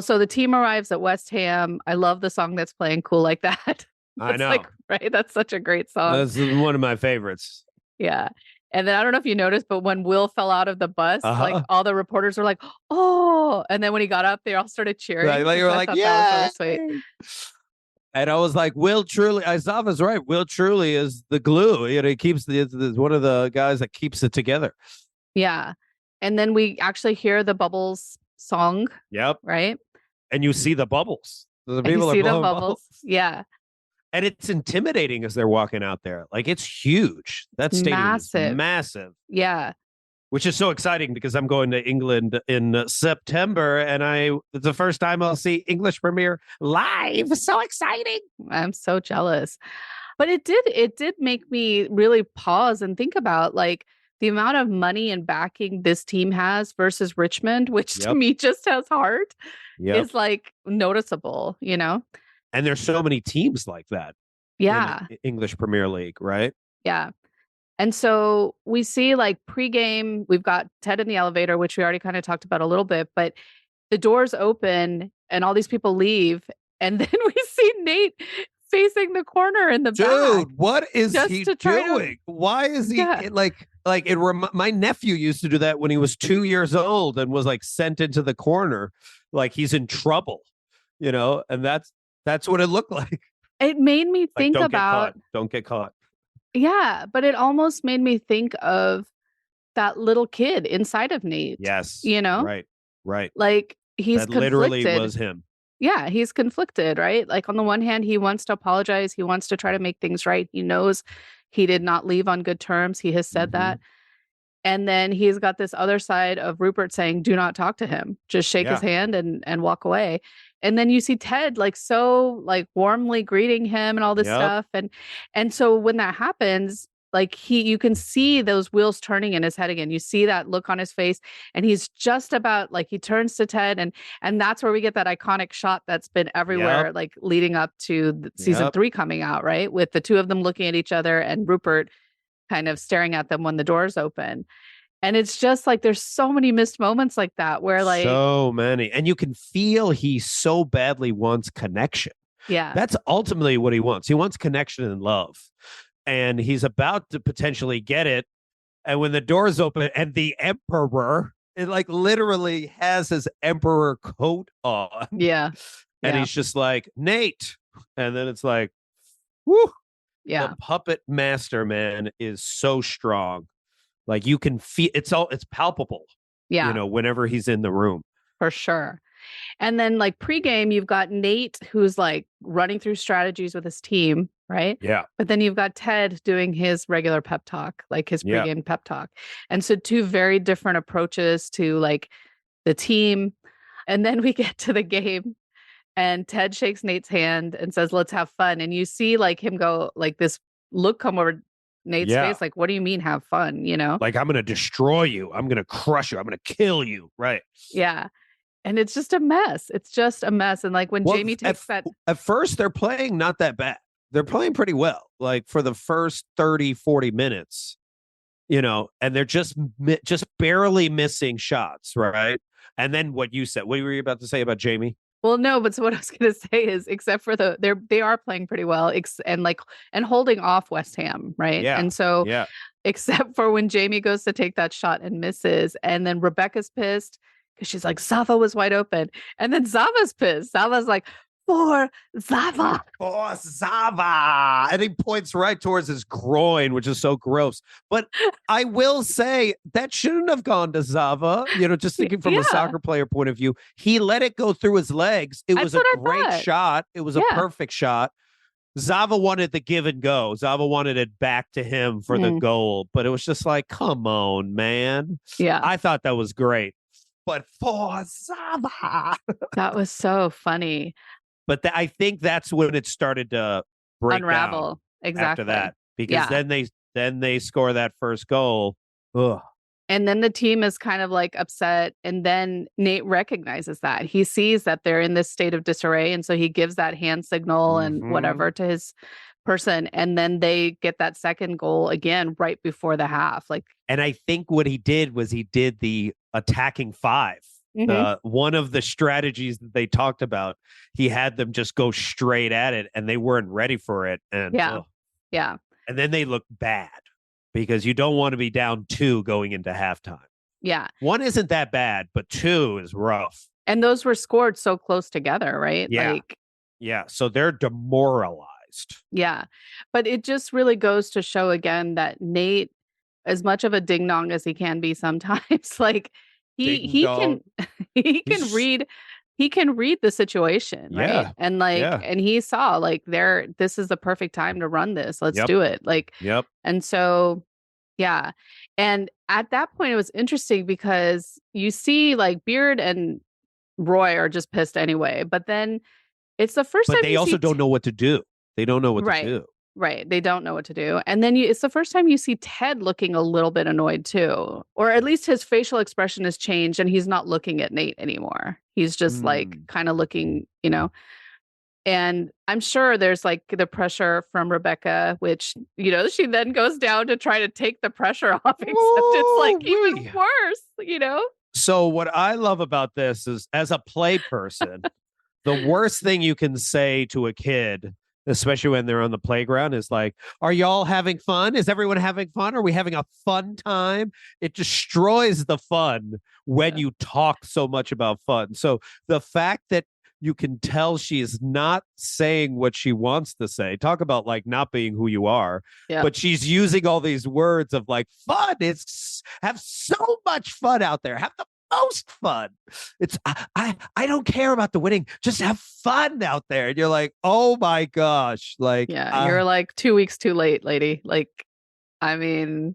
So the team arrives at West Ham. I love the song that's playing Cool Like That. I know. Right? That's such a great song. That's one of my favorites. Yeah. And then I don't know if you noticed, but when Will fell out of the bus, like all the reporters were like, "Oh!" And then when he got up, they all started cheering. They were like, "Yeah!" That was so sweet. And I was like, Will Truly, Isava's right. Will Truly is the glue. He keeps one of the guys that keeps it together. Yeah. And then we actually hear the Bubbles song. Yep. Right. And you see the bubbles. The people are blowing the bubbles. Yeah. And it's intimidating as they're walking out there. Like, it's huge. That stadium is massive. Yeah. Which is so exciting because I'm going to England in September and it's the first time I'll see English Premier live. So exciting. I'm so jealous. But it did make me really pause and think about like the amount of money and backing this team has versus Richmond, which to me just has heart, is like noticeable, you know? And there's so many teams like that. Yeah. In English Premier League, right? Yeah. And so we see like pregame, we've got Ted in the elevator, which we already kind of talked about a little bit, but the doors open and all these people leave. And then we see Nate facing the corner in the back. Dude, what is he doing? Why is he my nephew used to do that when he was 2 years old and was like sent into the corner like he's in trouble, you know? And that's what it looked like. It made me think about don't get caught. Yeah, but it almost made me think of that little kid inside of Nate. Yes. You know? Right. Like he's that literally was him. Yeah, he's conflicted, right? Like on the one hand, he wants to apologize. He wants to try to make things right. He knows he did not leave on good terms. He has said that. And then he's got this other side of Rupert saying, do not talk to him. Just shake his hand and walk away. And then you see Ted like so like warmly greeting him and all this stuff. And so when that happens, like you can see those wheels turning in his head again. You see that look on his face and he's just about like he turns to Ted and that's where we get that iconic shot that's been everywhere, like leading up to season 3 coming out, right? With the two of them looking at each other and Rupert kind of staring at them when the doors open. And it's just like there's so many missed moments like that where like so many. And you can feel he so badly wants connection. Yeah. That's ultimately what he wants. He wants connection and love. And he's about to potentially get it. And when the doors open and the emperor, it like literally has his emperor coat on. Yeah. And he's just like, Nate. And then it's like, whoo. Yeah. The puppet master, man, is so strong. Like you can feel it's palpable. Yeah. You know, whenever he's in the room. For sure. And then like pregame, you've got Nate who's like running through strategies with his team, right? Yeah. But then you've got Ted doing his regular pep talk, like his pregame pep talk. And so two very different approaches to like the team. And then we get to the game and Ted shakes Nate's hand and says, let's have fun. And you see like him go like this look come over Nate's face. Like, what do you mean have fun? You know, like I'm going to destroy you. I'm going to crush you. I'm going to kill you. Right. Yeah. And it's just a mess. It's just a mess. And like when Jamie takes at first they're playing not that bad. They're playing pretty well. Like for the first 30, 40 minutes, you know, and they're just barely missing shots. Right. And then what you said, what were you about to say about Jamie? Well, no, but so what I was going to say is, except for they are playing pretty well, and holding off West Ham, right? Yeah, and so, except for when Jamie goes to take that shot and misses, and then Rebecca's pissed because she's like, Zava was wide open, and then Zava's pissed. Zava's like, for Zava. For Zava. And he points right towards his groin, which is so gross. But I will say that shouldn't have gone to Zava. You know, just thinking from a soccer player point of view, he let it go through his legs. It was a great shot. It was a perfect shot. Zava wanted the give and go. Zava wanted it back to him for the goal. But it was just like, come on, man. Yeah. I thought that was great. But for Zava. That was so funny. But I think that's when it started to break unravel. Down exactly. After that, because then they score that first goal. Ugh. And then the team is kind of like upset. And then Nate recognizes that. He sees that they're in this state of disarray. And so he gives that hand signal and whatever to his person. And then they get that second goal again right before the half. And I think what he did was he did the attacking five. One of the strategies that they talked about, he had them just go straight at it and they weren't ready for it. And and then they look bad because you don't want to be down 2 going into halftime. Yeah. 1 isn't that bad, but 2 is rough. And those were scored so close together, right? Yeah. So they're demoralized. Yeah. But it just really goes to show again that Nate, as much of a ding dong as he can be sometimes, like he can read the situation, right? And and he saw like this is the perfect time to run this. Let's do it. And so and at that point it was interesting because you see like Beard and Roy are just pissed anyway, but then it's the first time they also don't know what to do. They don't know what to do. Right. They don't know what to do. And then it's the first time you see Ted looking a little bit annoyed too. Or at least his facial expression has changed and he's not looking at Nate anymore. He's just like kind of looking, you know. And I'm sure there's like the pressure from Rebecca, which, you know, she then goes down to try to take the pressure off, except it's like even worse, you know. So what I love about this is, as a play person, the worst thing you can say to a kid, especially when they're on the playground, is like, are y'all having fun? Is everyone having fun? Are we having a fun time? It destroys the fun when you talk so much about fun. So the fact that you can tell she is not saying what she wants to say, talk about like not being who you are, but she's using all these words of like fun. It's have so much fun out there. Have the most fun. It's I don't care about the winning. Just have fun out there. And you're like, oh my gosh. Like, you're like 2 weeks too late, lady. Like, I mean,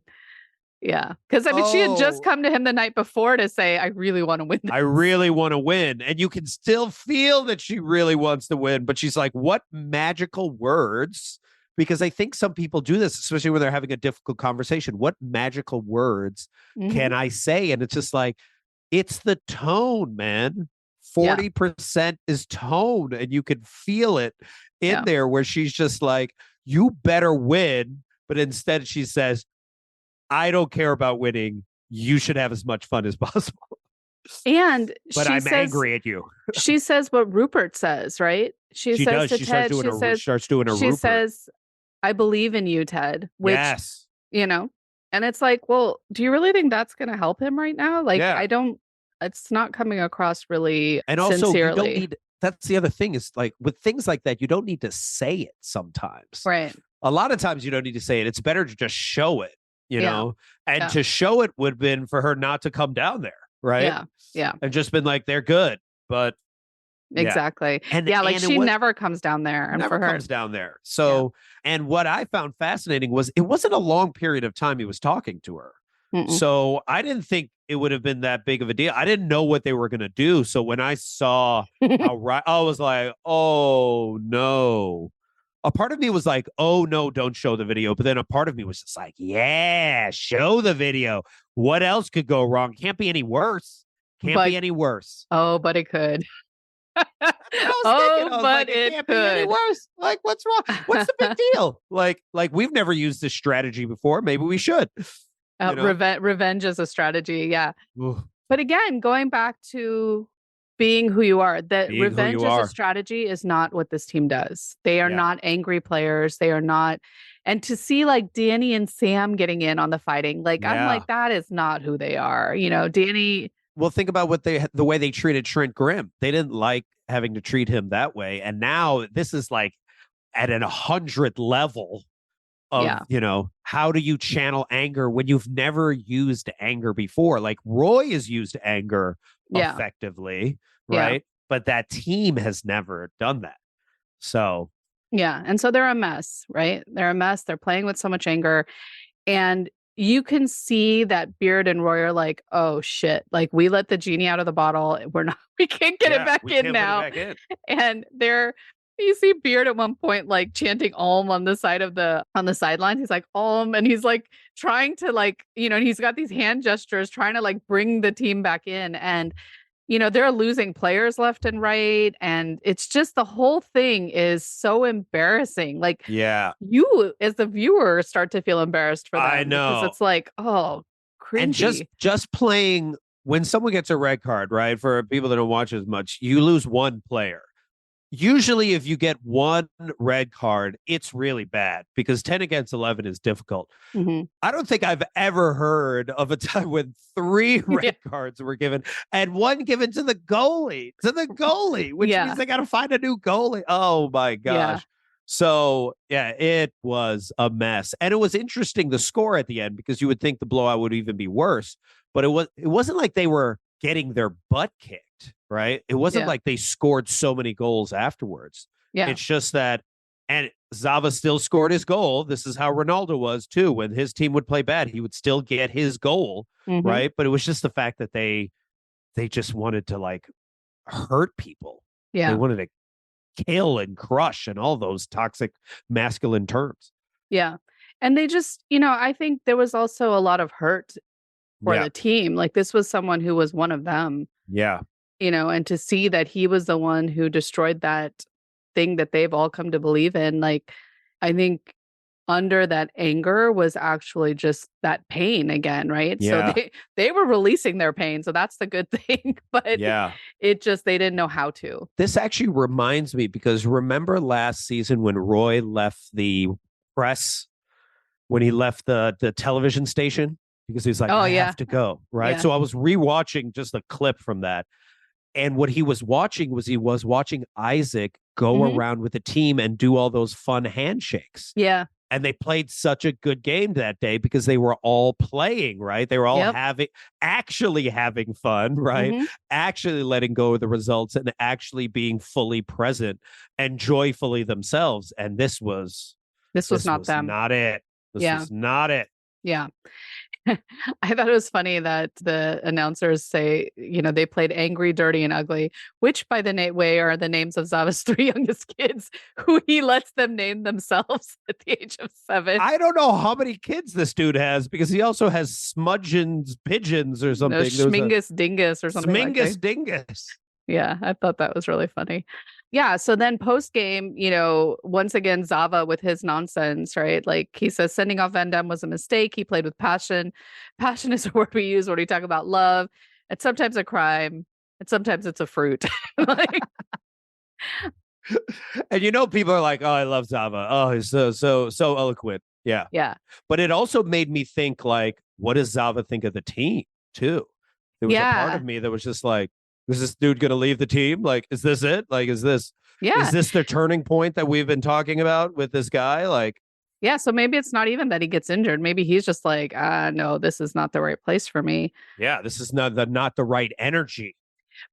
because I mean, she had just come to him the night before to say, I really want to win this. I really want to win. And you can still feel that she really wants to win, but she's like, what magical words? Because I think some people do this, especially when they're having a difficult conversation. What magical words can I say? And it's just like, it's the tone, man. 40% is tone, and you can feel it in there where she's just like, you better win. But instead she says, I don't care about winning. You should have as much fun as possible. But I'm angry at you. She says what Rupert says, right? She says to Ted, starts doing a she Rupert. Says, I believe in you, Ted. Which, you know, and it's like, well, do you really think that's going to help him right now? Like, it's not coming across really and also, sincerely. You don't need, that's the other thing is like with things like that, you don't need to say it sometimes. Right. A lot of times you don't need to say it. It's better to just show it, you know, and to show it would have been for her not to come down there. Right. Yeah. And just been like, they're good, but. Exactly. And like she never comes down there. And never for her comes down there. So, and what I found fascinating was it wasn't a long period of time he was talking to her. Mm-mm. So I didn't think it would have been that big of a deal. I didn't know what they were going to do. So when I saw how I was like, oh no. A part of me was like, oh no, don't show the video. But then a part of me was just like, yeah, show the video. What else could go wrong? Can't be any worse. Can't be any worse. Oh, but it could. That's what I was thinking. I was but like, it can't be any could. worse. Like, what's wrong? What's the big deal? Like we've never used this strategy before. Maybe we should. You know? Revenge is a strategy. Yeah. Ooh. But again, going back to being who you are, that Being who revenge you as are. a strategy is not what this team does. They are not angry players. They are not. And to see like Danny and Sam getting in on the fighting, like I'm like, that is not who they are. You know, Danny. Well, think about the way they treated Trent Grimm. They didn't like having to treat him that way. And now this is like at an 100 level of, you know, how do you channel anger when you've never used anger before? Like Roy has used anger effectively, right? But that team has never done that. So. Yeah. And so they're a mess, right? They're a mess. They're playing with so much anger. And you can see that Beard and Roy are like, oh shit, like we let the genie out of the bottle. We can't get it back in now. And you see Beard at one point like chanting Om on the sidelines. He's like Om, and he's like trying to like, you know, and he's got these hand gestures trying to like bring the team back in. And you know, they're losing players left and right. And it's just the whole thing is so embarrassing. Like, you as the viewer start to feel embarrassed for them. I know. Because it's like, oh, cringy. And just playing when someone gets a red card, right? For people that don't watch as much, you lose one player. Usually, if you get one red card, it's really bad because 10 against 11 is difficult. Mm-hmm. I don't think I've ever heard of a time when 3 red cards were given and one given to the goalie, which means they got to find a new goalie. Oh, my gosh. Yeah. So, it was a mess. And it was interesting, the score at the end, because you would think the blowout would even be worse. But it wasn't like they were getting their butt kicked, right? It wasn't like they scored so many goals afterwards. Yeah. It's just that, and Zava still scored his goal. This is how Ronaldo was too. When his team would play bad, he would still get his goal, right? But it was just the fact that they just wanted to like hurt people. Yeah. They wanted to kill and crush and all those toxic masculine terms. Yeah. And they just, you know, I think there was also a lot of hurt for the team. Like this was someone who was one of them. Yeah. You know, and to see that he was the one who destroyed that thing that they've all come to believe in. Like, I think under that anger was actually just that pain again, right? Yeah. So they were releasing their pain. So that's the good thing. But it just, they didn't know how to. This actually reminds me, because remember last season when Roy left the press, when he left the television station? Because he's like, I have to go, right? Yeah. So I was rewatching just a clip from that. And what he was watching Isaac go around with the team and do all those fun handshakes. Yeah. And they played such a good game that day because they were all playing, right? They were all actually having fun, right? Actually letting go of the results and actually being fully present and joyfully themselves. And this was not them. Not it. This was not it. Yeah. I thought it was funny that the announcers say, you know, they played angry, dirty, and ugly, which by the way are the names of Zava's 3 youngest kids, who he lets them name themselves at the age of 7. I don't know how many kids this dude has, because he also has Smudgeons Pigeons or something. No, Schmingus Dingus or something. Smingus Dingus. Yeah, I thought that was really funny. Yeah, so then post-game, you know, once again, Zava with his nonsense, right? Like he says sending off Van Damme was a mistake. He played with passion. Passion is a word we use when we talk about love. It's sometimes a crime, and sometimes it's a fruit. Like, and you know, people are like, oh, I love Zava. Oh, he's so eloquent. Yeah. Yeah. But it also made me think, like, what does Zava think of the team, too? There was a part of me that was just like, is this dude going to leave the team? Like, is this it? Like, is this the turning point that we've been talking about with this guy? Like, yeah. So maybe it's not even that he gets injured. Maybe he's just like, no, this is not the right place for me. Yeah, this is not the right energy.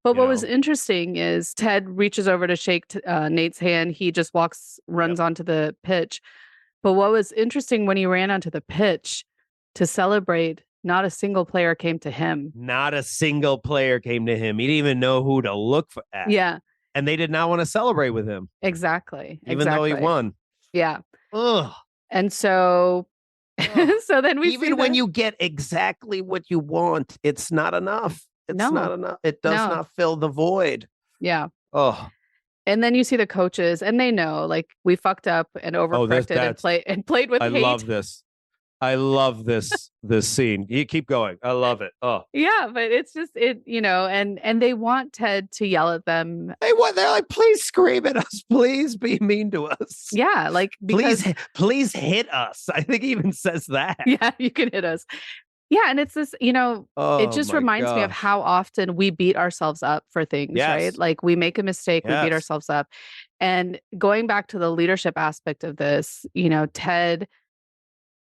But what was interesting is Ted reaches over to shake Nate's hand. He just runs onto the pitch. But what was interesting when he ran onto the pitch to celebrate Not a single player came to him. Not a single player came to him. He didn't even know who to look at. Yeah. And they did not want to celebrate with him. Exactly. Even though he won. Yeah. Ugh. And so, so then we even when you get exactly what you want, it's not enough. It's not enough. It does not fill the void. Yeah. Oh. And then you see the coaches, and they know, like, we fucked up and overcorrected and played with hate. I love this. I love this scene. You keep going. I love it. Oh. Yeah, but it's just and they want Ted to yell at them. They're like, please scream at us. Please be mean to us. Yeah, like please hit us. I think he even says that. Yeah, you can hit us. Yeah, and it's this, it just reminds me of how often we beat ourselves up for things, right? Like we make a mistake, we beat ourselves up. And going back to the leadership aspect of this,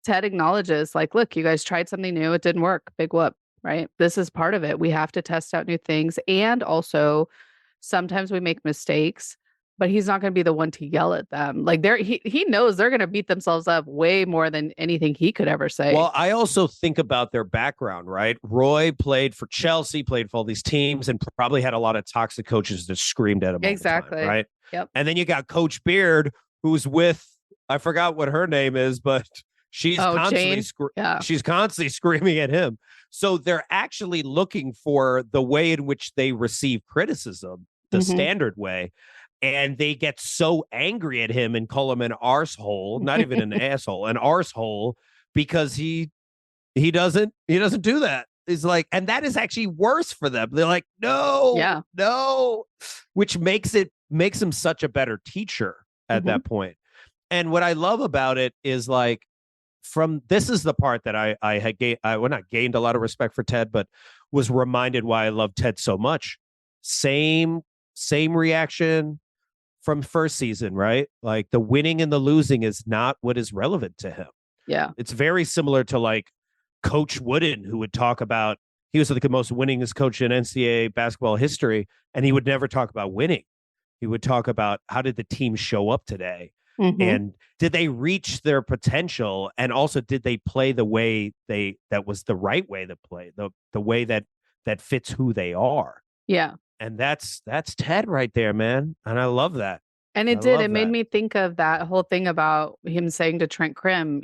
Ted acknowledges, like, look, you guys tried something new. It didn't work. Big whoop, right? This is part of it. We have to test out new things. And also, sometimes we make mistakes, but he's not going to be the one to yell at them. Like he knows they're going to beat themselves up way more than anything he could ever say. Well, I also think about their background, right? Roy played for Chelsea, played for all these teams, and probably had a lot of toxic coaches that screamed at him exactly. all the time, right? Yep. And then you got Coach Beard, who's with, I forgot what her name is, but she's constantly she's constantly screaming at him. So they're actually looking for the way in which they receive criticism, the standard way. And they get so angry at him and call him an arsehole, not even an asshole, an arsehole, because he doesn't do that. He's like, and that is actually worse for them. They're like, no, which makes him such a better teacher at that point. And what I love about it is, like, this is the part that I had not gained a lot of respect for Ted, but was reminded why I love Ted so much. Same reaction from first season, right? Like the winning and the losing is not what is relevant to him. Yeah. It's very similar to like Coach Wooden, who would talk about, he was the most winningest coach in NCAA basketball history, and he would never talk about winning. He would talk about, how did the team show up today? And did they reach their potential? And also, did they play the way that was the right way to play, the way that fits who they are? Yeah. And that's Ted right there, man. And I love that. And it made me think of that whole thing about him saying to Trent Krim,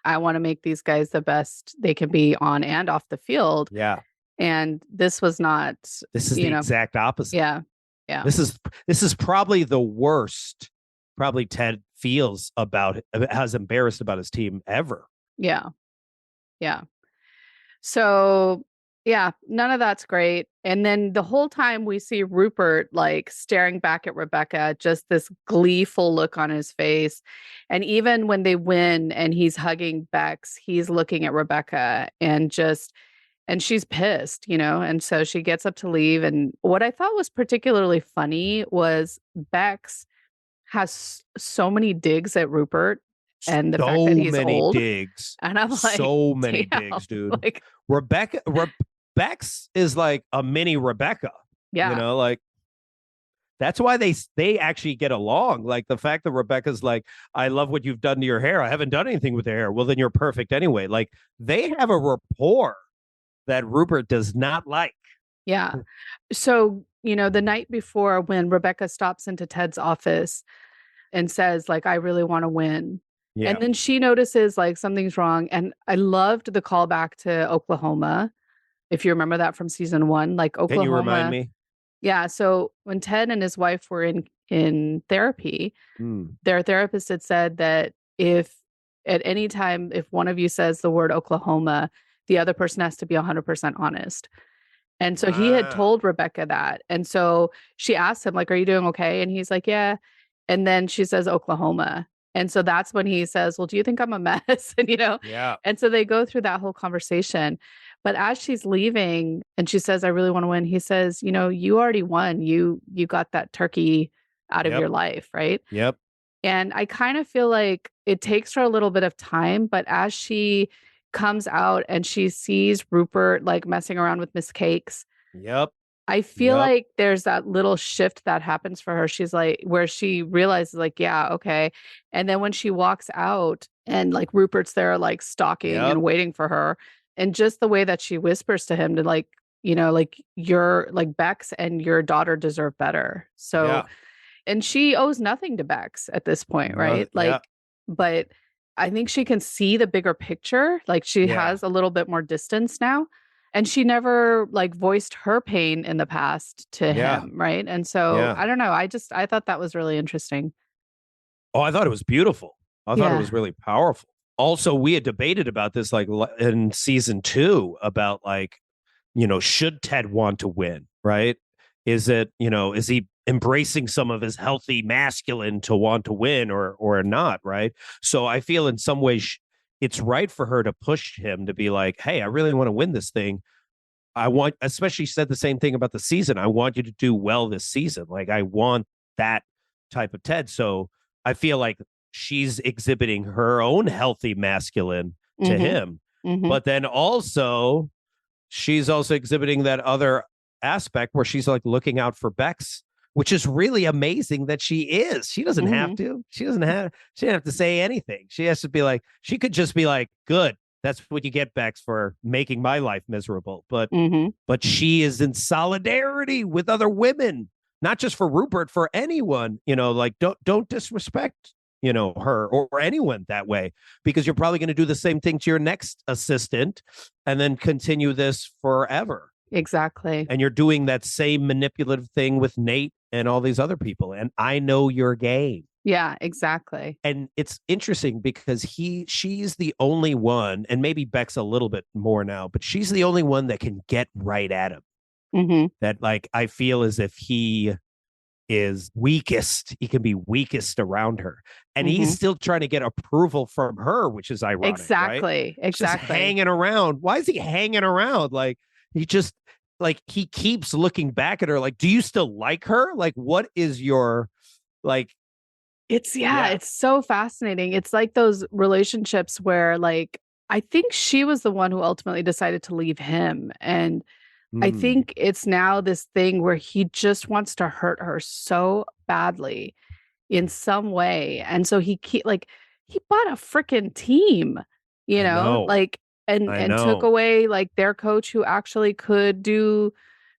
I want to make these guys the best they can be on and off the field. Yeah. And this was not. This is the exact opposite. Yeah. Yeah. This is probably the worst. Probably Ted feels about, has embarrassed about his team ever. Yeah. Yeah. So, yeah, none of that's great. And then the whole time we see Rupert like staring back at Rebecca, just this gleeful look on his face. And even when they win and he's hugging Bex, he's looking at Rebecca and she's pissed, and so she gets up to leave. And what I thought was particularly funny was Bex has so many digs at Rupert and the fact that he's old. Digs. And I'm like, so many digs, dude. Like, Bex is like a mini Rebecca. Yeah. Like that's why they actually get along. Like the fact that Rebecca's like, I love what you've done to your hair. I haven't done anything with your hair. Well, then you're perfect anyway. Like they have a rapport that Rupert does not like. Yeah. So, the night before when Rebecca stops into Ted's office and says, like, I really want to win. Yeah. And then she notices like something's wrong. And I loved the callback to Oklahoma. If you remember that from season 1, like Oklahoma. Can you remind me? Yeah. So when Ted and his wife were in therapy, their therapist had said that if at any time, if one of you says the word Oklahoma, the other person has to be 100% honest. And so he had told Rebecca that. And so she asked him, like, are you doing okay? And he's like, yeah. And then she says Oklahoma. And so that's when he says, well, do you think I'm a mess? And, yeah. And so they go through that whole conversation. But as she's leaving and she says, I really want to win, he says, you already won. You got that turkey out of your life, right? Yep. And I kind of feel like it takes her a little bit of time, but as she comes out and she sees Rupert like messing around with Miss Cakes. Yep. I feel like there's that little shift that happens for her. She's like, where she realizes like, yeah, okay. And then when she walks out and like Rupert's there, like stalking and waiting for her. and just the way that she whispers to him to like, like your like Bex and your daughter deserve better. So, Yeah. and she owes nothing to Bex at this point, right? Like, but I think she can see the bigger picture. Like she has a little bit more distance now. And she never like voiced her pain in the past to him, right? And so I don't know. I thought that was really interesting. Oh, I thought it was beautiful. I thought it was really powerful. Also, we had debated about this like in season 2 about like, should Ted want to win, right? Is he embracing some of his healthy masculine to want to win or not, right? So I feel in some ways it's right for her to push him to be like, hey, I really want to win this thing. Especially said the same thing about the season. I want you to do well this season. Like I want that type of Ted. So I feel like she's exhibiting her own healthy masculine to him. But then also she's also exhibiting that other aspect where she's like looking out for Bex, which is really amazing that she is. She doesn't have to. She didn't have to say anything. She has to be like, she could just be like, good. That's what you get, Bex, for making my life miserable. But she is in solidarity with other women, not just for Rupert, for anyone. Like don't disrespect her or anyone that way, because you're probably going to do the same thing to your next assistant and then continue this forever. Exactly. And you're doing that same manipulative thing with Nate and all these other people. And I know your game. Yeah, exactly. And it's interesting because she's the only one, and maybe Beck's a little bit more now, but she's the only one that can get right at him. That like, I feel as if he is weakest. He can be weakest around her. And he's still trying to get approval from her, which is ironic. Exactly. Right? Exactly. Just hanging around. Why is he hanging around? Like he just like he keeps looking back at her like, do you still like her? Like, what is your like it's so fascinating. It's like those relationships where like I think she was the one who ultimately decided to leave him. And I think it's now this thing where he just wants to hurt her so badly in some way. And so he bought a freaking team, like and took away like their coach who actually could do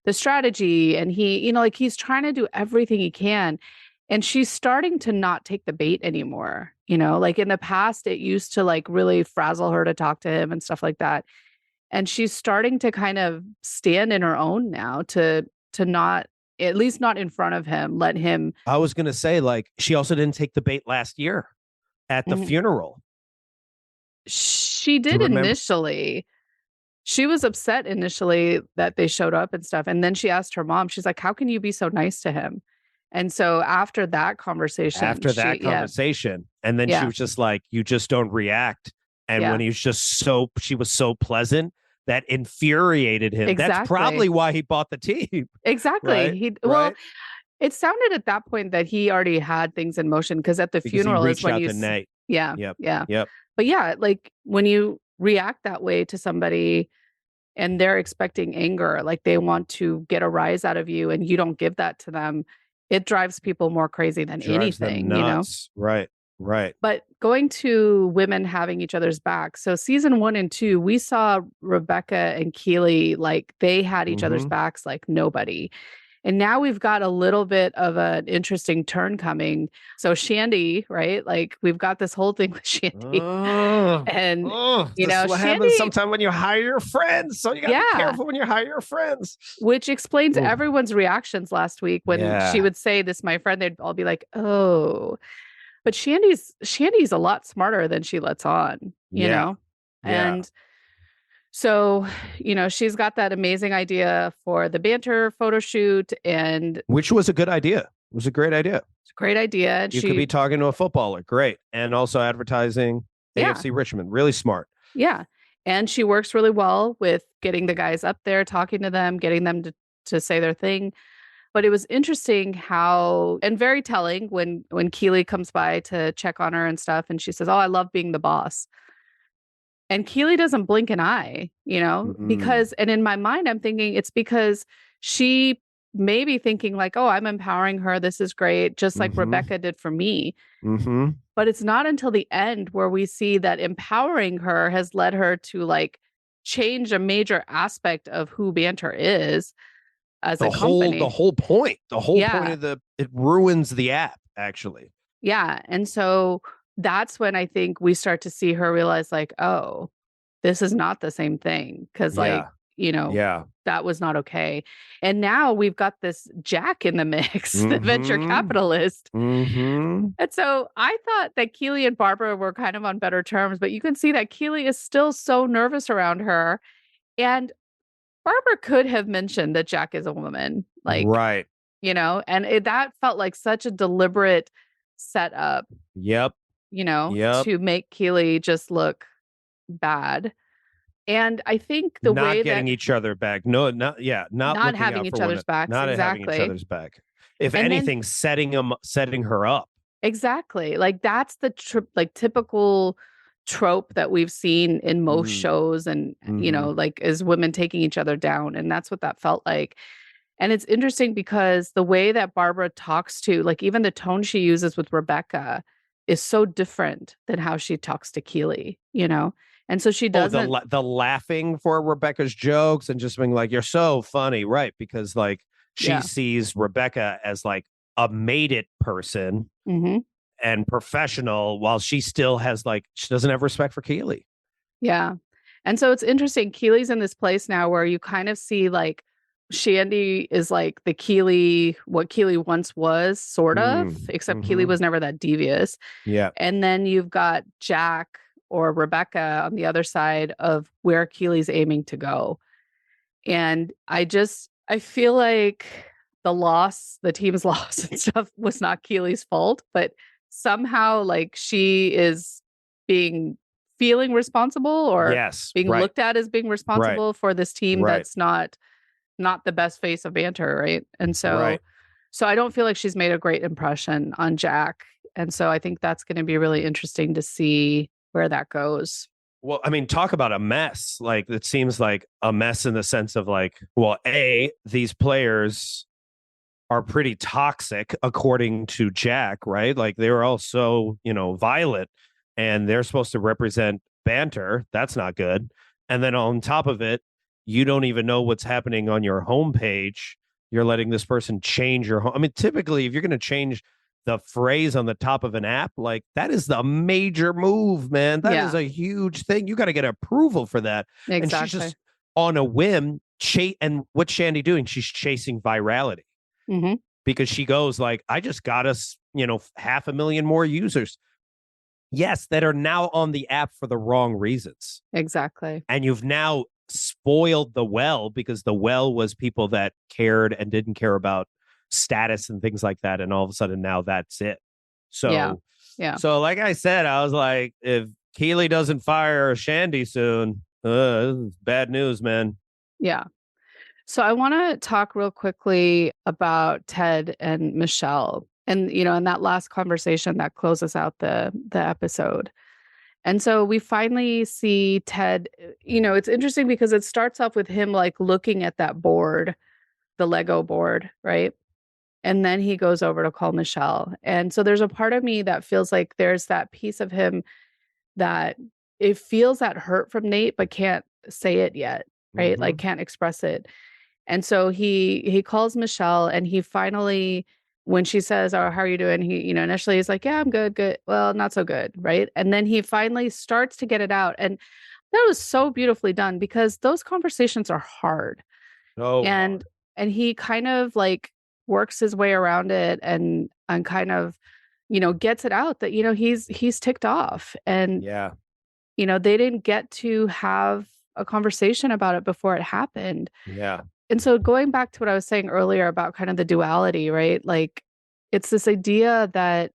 the strategy. And he, like he's trying to do everything he can. And she's starting to not take the bait anymore. Like in the past, it used to like really frazzle her to talk to him and stuff like that. And she's starting to kind of stand in her own now to not, at least not in front of him, let him. I was going to say, like, she also didn't take the bait last year at the funeral. She did initially. She was upset initially that they showed up and stuff. And then she asked her mom, she's like, how can you be so nice to him? And so after that conversation. And then she was just like, you just don't react. And when he was just she was so pleasant, that infuriated him. Exactly. That's probably why he bought the team. Exactly. Right? Well, it sounded at that point that he already had things in motion because at the funeral is when you Nate. Yeah. Yep. Yeah. Yep. But yeah, like when you react that way to somebody and they're expecting anger, like they want to get a rise out of you and you don't give that to them, it drives people more crazy than anything, Right. Right. But going to women having each other's back. So season 1 and 2, we saw Rebecca and Keely, like they had each other's backs like nobody. And now we've got a little bit of an interesting turn coming. So Shandy, right? Like we've got this whole thing with Shandy. And this is what happens sometimes when you hire your friends. So you gotta be careful when you hire your friends. Which explains everyone's reactions last week when she would say this, my friend, they'd all be like, oh. But Shandy's a lot smarter than she lets on, you know? And so, she's got that amazing idea for the banter photo shoot which was a good idea. It was a great idea. It's a great idea. And you could be talking to a footballer. Great. And also advertising AFC Richmond. Really smart. Yeah. And she works really well with getting the guys up there, talking to them, getting them to say their thing. But it was interesting how, and very telling when Keely comes by to check on her and stuff. And she says, oh, I love being the boss. And Keely doesn't blink an eye, because, and in my mind, I'm thinking it's because she may be thinking like, oh, I'm empowering her. This is great. Just like Rebecca did for me. But it's not until the end where we see that empowering her has led her to like change a major aspect of who Banter is as a company. The whole point Yeah. of it ruins the app, actually. Yeah. And so that's when I think we start to see her realize, like, oh, this is not the same thing. Cause like, Yeah. that was not okay. And now we've got this Jack in the mix, the venture capitalist. Mm-hmm. And so I thought that Keely and Barbara were kind of on better terms, but you can see that Keely is still so nervous around her. And Barbara could have mentioned that Jack is a woman, like, Right. and that felt like such a deliberate setup, Yep. to make Keely just look bad. And I think the not way getting that each other back. No, not looking having out each for other's backs, not having each exactly. other's back. If And then- anything, setting her up. Exactly. Like that's the typical trope that we've seen in most shows and like as women taking each other down, and that's what that felt like. And it's interesting because the way that Barbara talks to, like, even the tone she uses with Rebecca is so different than how she talks to Keely, and so she doesn't the laughing for Rebecca's jokes and just being like, you're so funny, right? Because like she sees Rebecca as like a made it person and professional, while she still has like, she doesn't have respect for Keely. Yeah. And so it's interesting. Keely's in this place now where you kind of see like Shandy is like the Keely, what Keely once was, sort of, except Keely was never that devious. Yeah. And then you've got Jack or Rebecca on the other side of where Keely's aiming to go. And I feel like the team's loss and stuff was not Keely's fault, but somehow like she is feeling responsible or being looked at as being responsible for this team that's not the best face of Banter, right? And so I don't feel like she's made a great impression on Jack. And so I think that's going to be really interesting to see where that goes. Well, I mean, talk about a mess. Like, it seems like a mess in the sense of like, well, these players are pretty toxic according to Jack, right? Like they were all so, violent, and they're supposed to represent Banter. That's not good. And then on top of it, you don't even know what's happening on your homepage. You're letting this person change your home. I mean, typically, if you're going to change the phrase on the top of an app, like that is the major move, man. That is a huge thing. You got to get approval for that. Exactly. And she's just on a whim. And what's Shandy doing? She's chasing virality because she goes like, I just got us, 500,000 more users. Yes, that are now on the app for the wrong reasons. Exactly. And you've now spoiled the well, because the well was people that cared and didn't care about status and things like that. And all of a sudden now that's it. So, So like I said, I was like, if Keely doesn't fire Shandy soon, bad news, man. Yeah. So I want to talk real quickly about Ted and Michelle. And, in that last conversation that closes out the episode. And so we finally see Ted, it's interesting because it starts off with him like looking at that board, the Lego board, right? And then he goes over to call Michelle. And so there's a part of me that feels like there's that piece of him that it feels that hurt from Nate, but can't say it yet, right? Like can't express it. And so he calls Michelle, and he finally, when she says, "Oh, how are you doing?" He, initially he's like, "Yeah, I'm good, good." Well, not so good, right? And then he finally starts to get it out. And that was so beautifully done because those conversations are hard. And he kind of like works his way around it and kind of, gets it out that, he's ticked off. And they didn't get to have a conversation about it before it happened. Yeah. And so going back to what I was saying earlier about kind of the duality, right? Like it's this idea that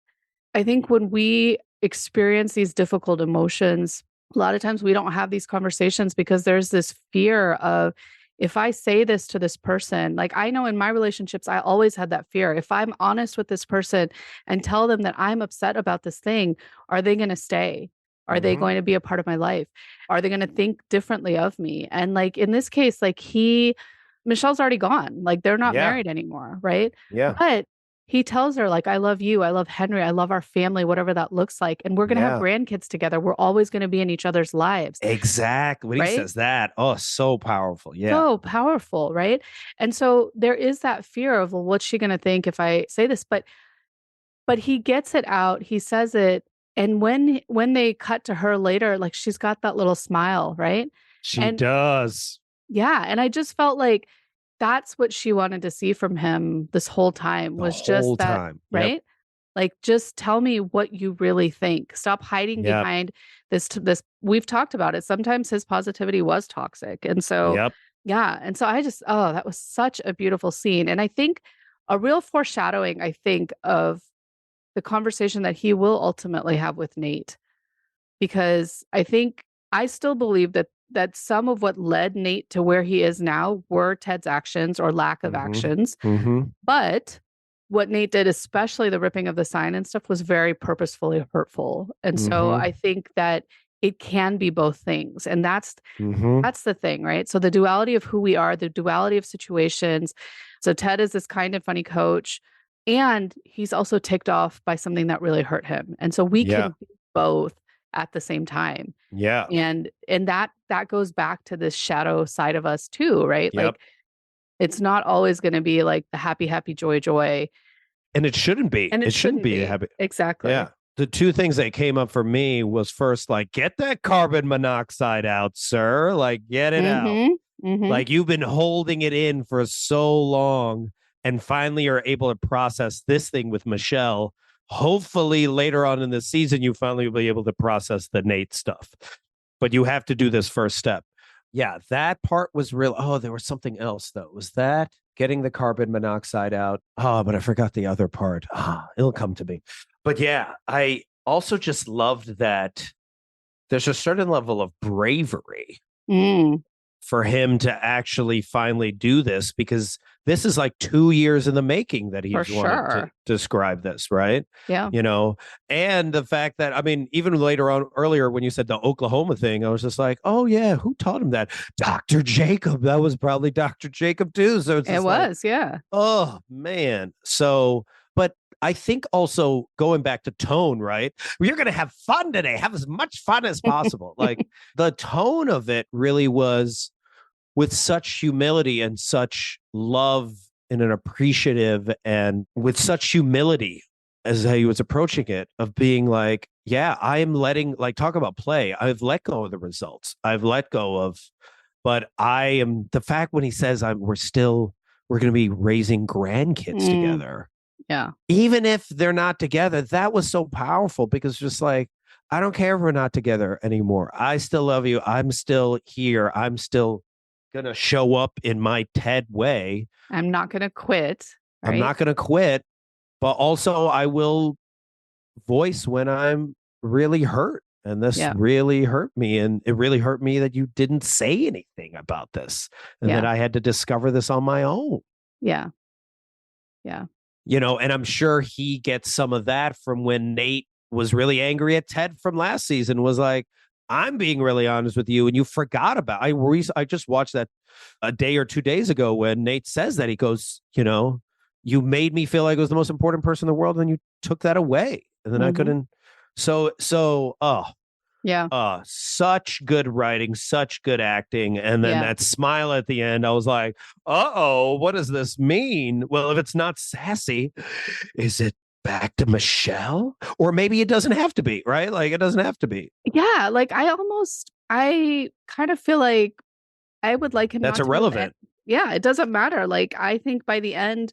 I think when we experience these difficult emotions, a lot of times we don't have these conversations because there's this fear of, if I say this to this person, like I know in my relationships, I always had that fear. If I'm honest with this person and tell them that I'm upset about this thing, are they going to stay? Are they going to be a part of my life? Are they going to think differently of me? And like in this case, like Michelle's already gone. Like they're not married anymore, right? Yeah. But he tells her, like, I love you, I love Henry, I love our family, whatever that looks like. And we're going to have grandkids together. We're always going to be in each other's lives. Exactly. When he says that, oh, so powerful. Yeah. So powerful, right? And so there is that fear of, well, what's she going to think if I say this? But he gets it out. He says it. And when they cut to her later, like she's got that little smile, right? She does. Yeah. And I just felt like that's what she wanted to see from him this whole time, was just that, right? Like, just tell me what you really think. Stop hiding behind this. We've talked about it. Sometimes his positivity was toxic. And so, yeah. And so I just, that was such a beautiful scene. And I think a real foreshadowing, I think, of the conversation that he will ultimately have with Nate, because I still believe that some of what led Nate to where he is now were Ted's actions or lack of actions. But what Nate did, especially the ripping of the sign and stuff, was very purposefully hurtful. And so I think that it can be both things. And that's the thing, right? So the duality of who we are, the duality of situations. So Ted is this kind and funny coach, and he's also ticked off by something that really hurt him. And so we can be both at the same time. Yeah. And that goes back to this shadow side of us too, right? Like, it's not always going to be like the happy, happy, joy, joy. And it shouldn't be. And it shouldn't be a happy. Exactly. Yeah. The two things that came up for me was, first, like, get that carbon monoxide out, sir. Like, get it out. Like, you've been holding it in for so long, and finally you're able to process this thing with Michelle. Hopefully later on in the season, you finally will be able to process the Nate stuff. But you have to do this first step. Yeah, that part was real. Oh, there was something else, though. Was that getting the carbon monoxide out? Oh, but I forgot the other part. It'll come to me. But yeah, I also just loved that there's a certain level of bravery for him to actually finally do this, because this is like 2 years in the making that he's wanted to describe this, right? Yeah. You know, and the fact that, I mean, even later on, earlier when you said the Oklahoma thing, I was just like, oh yeah, who taught him that? Dr. Jacob. That was probably Dr. Jacob too. So it's just like, yeah. Oh man. So, but I think also going back to tone, right? You're going to have fun today. Have as much fun as possible. Like, the tone of it really was with such humility and such love and an appreciative, and with such humility as he was approaching it, of being like, yeah, I am letting, like, talk about play. I've let go of the results. I've let go of, but I am, the fact when he says we're going to be raising grandkids together. Yeah. Even if they're not together, that was so powerful, because just like, I don't care if we're not together anymore. I still love you. I'm still here. I'm still going to show up in my Ted way. I'm not going to quit. Right? I'm not going to quit, but also I will voice when I'm really hurt. And this really hurt me. And it really hurt me that you didn't say anything about this, and that I had to discover this on my own. Yeah. Yeah. You know, and I'm sure he gets some of that from when Nate was really angry at Ted from last season, was like, I'm being really honest with you, and you forgot about. I just watched that a day or 2 days ago when Nate says that. He goes, you know, you made me feel like I was the most important person in the world, and you took that away, and then I couldn't. So, such good writing, such good acting, and then that smile at the end. I was like, what does this mean? Well, if it's not sassy, is it back to Michelle? Or maybe it doesn't have to be, right? Like, it doesn't have to be. Yeah, like, I kind of feel like I would like him. That's irrelevant. Yeah, it doesn't matter. Like, I think by the end,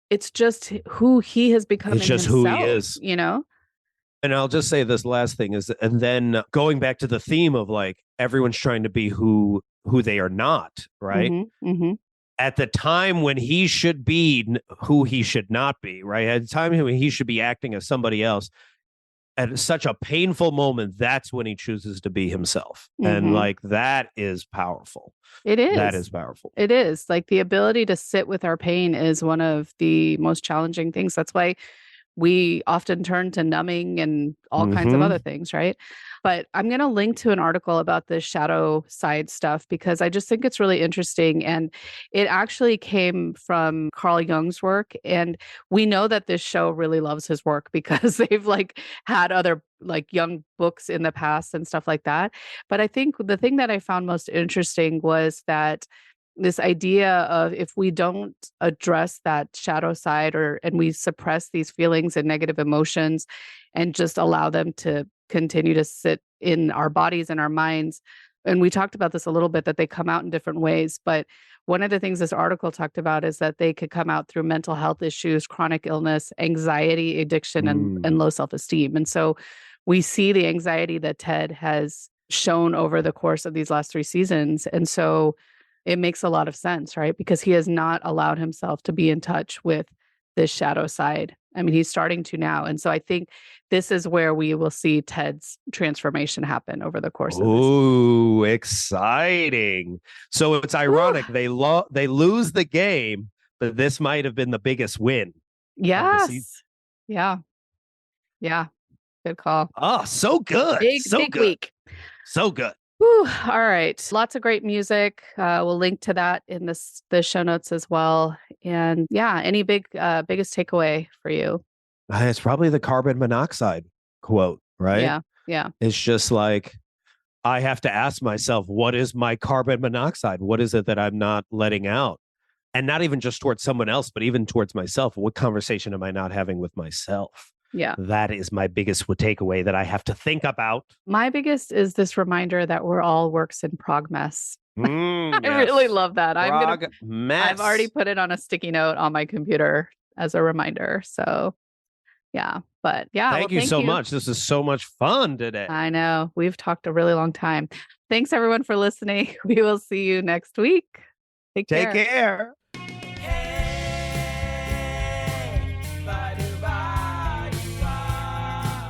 it's just who he has become. It's just himself, who he is, you know? And I'll just say this last thing is, and then going back to the theme of, like, everyone's trying to be who they are not, right? At the time when he should be who he should not be, right? At the time when he should be acting as somebody else, at such a painful moment, that's when he chooses to be himself. And like, that is powerful. It is. That is powerful. It is. Like, the ability to sit with our pain is one of the most challenging things. That's why we often turn to numbing and all kinds of other things, right? But I'm going to link to an article about this shadow side stuff because I just think it's really interesting. And it actually came from Carl Jung's work. And we know that this show really loves his work because they've like had other like Jung books in the past and stuff like that. But I think the thing that I found most interesting was that this idea of if we don't address that shadow side and we suppress these feelings and negative emotions and just allow them to continue to sit in our bodies and our minds. And we talked about this a little bit, that they come out in different ways. But one of the things this article talked about is that they could come out through mental health issues, chronic illness, anxiety, addiction, and low self-esteem. And so we see the anxiety that Ted has shown over the course of these last 3 seasons. And so it makes a lot of sense, right? Because he has not allowed himself to be in touch with this shadow side. I mean, he's starting to now. And so I think this is where we will see Ted's transformation happen over the course of this. Ooh, exciting. So it's ironic. They lose the game, but this might have been the biggest win. Yes. Yeah. Yeah. Good call. Oh, so good. Big week. So good. Whew, all right. Lots of great music. We'll link to that in the show notes as well. And yeah, any biggest takeaway for you? It's probably the carbon monoxide quote, right? Yeah. Yeah. It's just like, I have to ask myself, what is my carbon monoxide? What is it that I'm not letting out? And not even just towards someone else, but even towards myself. What conversation am I not having with myself? Yeah. That is my biggest takeaway that I have to think about. My biggest is this reminder that we're all works in prog-mess. I really love that. I've already put it on a sticky note on my computer as a reminder. So yeah, but yeah. Thank you so much. This is so much fun today. I know. We've talked a really long time. Thanks everyone for listening. We will see you next week. Take care.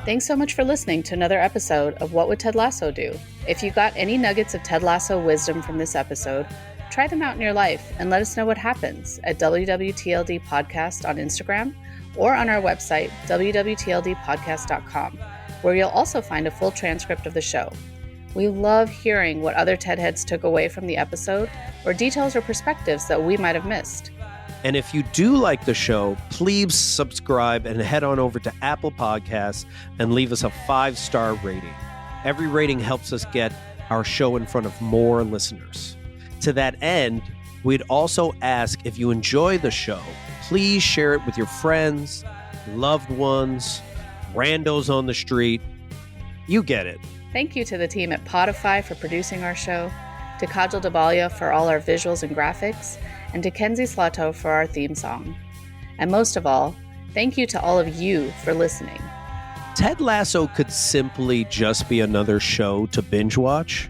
Thanks so much for listening to another episode of What Would Ted Lasso Do? If you got any nuggets of Ted Lasso wisdom from this episode, try them out in your life and let us know what happens at WWTLD Podcast on Instagram or on our website, wwtldpodcast.com, where you'll also find a full transcript of the show. We love hearing what other Ted heads took away from the episode or details or perspectives that we might have missed. And if you do like the show, please subscribe and head on over to Apple Podcasts and leave us a 5-star rating. Every rating helps us get our show in front of more listeners. To that end, we'd also ask, if you enjoy the show, please share it with your friends, loved ones, randos on the street. You get it. Thank you to the team at Podify for producing our show, to Kajal Dabalia for all our visuals and graphics, and to Kenzie Slato for our theme song. And most of all, thank you to all of you for listening. Ted Lasso could simply just be another show to binge watch,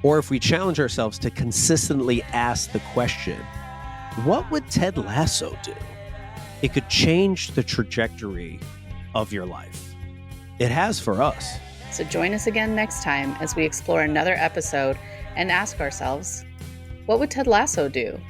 or if we challenge ourselves to consistently ask the question, what would Ted Lasso do? It could change the trajectory of your life. It has for us. So join us again next time as we explore another episode and ask ourselves, what would Ted Lasso do?